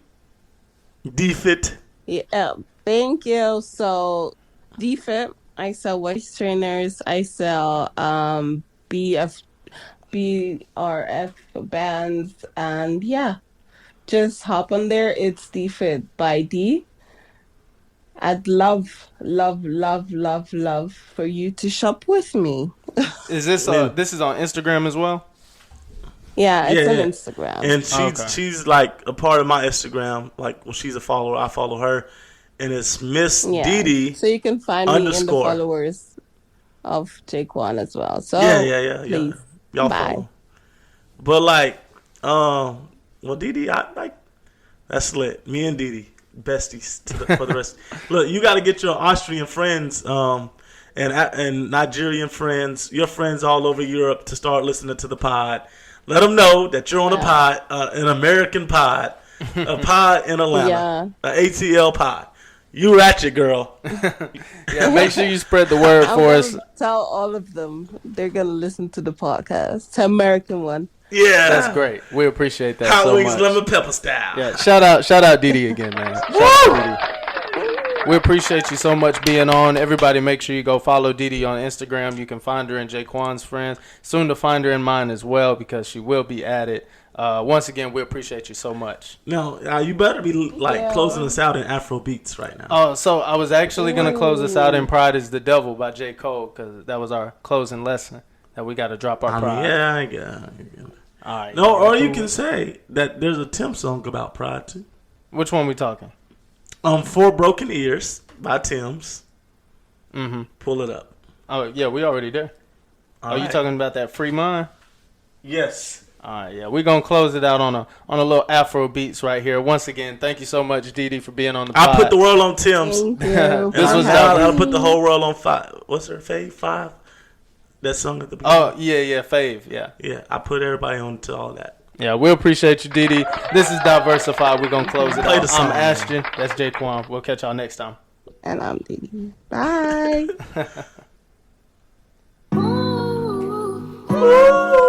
Speaker 1: DFit.
Speaker 4: Yeah, thank you. So, DFIT, I sell waist trainers. I sell BRF bands, and yeah, just hop on there. It's DFIT by D. I'd love for you to shop with me.
Speaker 3: Is this this is on Instagram as well?
Speaker 4: Yeah, it's on
Speaker 1: Yeah.
Speaker 4: Instagram.
Speaker 1: And she's like a part of my Instagram. Like, when she's a follower, I follow her, and it's Miss
Speaker 4: Yeah.
Speaker 1: Didi.
Speaker 4: So you can find me in the
Speaker 1: _.
Speaker 4: followers of Jaekwon as well. So
Speaker 1: Yeah.
Speaker 4: please.
Speaker 1: Y'all
Speaker 4: Bye.
Speaker 1: follow. But like, well, Didi, I like, that's lit. Me and Didi, besties for the rest. Look, you got to get your Austrian friends and Nigerian friends, your friends all over Europe to start listening to the pod. Let them know that you're on a pod, an American pod, a pod in Atlanta, an ATL pod. You ratchet, girl.
Speaker 3: Yeah, make sure you spread the word for us.
Speaker 4: Tell all of them they're gonna listen to the podcast. It's an American one.
Speaker 1: Yeah,
Speaker 3: that's great. We appreciate that
Speaker 1: Hot
Speaker 3: so
Speaker 1: wings,
Speaker 3: much.
Speaker 1: lemon pepper style.
Speaker 3: Yeah, shout out Didi again, man. Shout out Didi. We appreciate you so much being on. Everybody, make sure you go follow Didi on Instagram. You can find her in Jaekwon's friends. Soon to find her in mine as well because she will be added. Once again, we appreciate you so much.
Speaker 1: No, you better be closing us out in Afro beats right now.
Speaker 3: Oh, so I was actually going to close this out in Pride is the Devil by J. Cole because that was our closing lesson that we got to drop our pride.
Speaker 1: I get it.
Speaker 3: All right.
Speaker 1: No, or you can say that there's a Tim song about pride too.
Speaker 3: Which one we talking?
Speaker 1: 4 Broken Ears by Tim's.
Speaker 3: Mm-hmm.
Speaker 1: Pull it up.
Speaker 3: Oh, yeah, we already there. Are you talking about that Free Mind?
Speaker 1: Yes.
Speaker 3: All right, yeah, we're gonna close it out on a little Afro beats right here. Once again, thank you so much, Didi, for being on the pod.
Speaker 1: I put the world on Tim's.
Speaker 3: I'll
Speaker 1: put the whole world on 5. What's her fave? 5. That song at the beginning.
Speaker 3: Oh yeah, fave, yeah.
Speaker 1: Yeah, I put everybody on to all that.
Speaker 3: Yeah, we appreciate you, Didi. This is Diversify. We're gonna close it out. I'm Ashton. That's Jaekwon. We'll catch y'all next time.
Speaker 4: And I'm Didi. Bye.
Speaker 1: Ooh.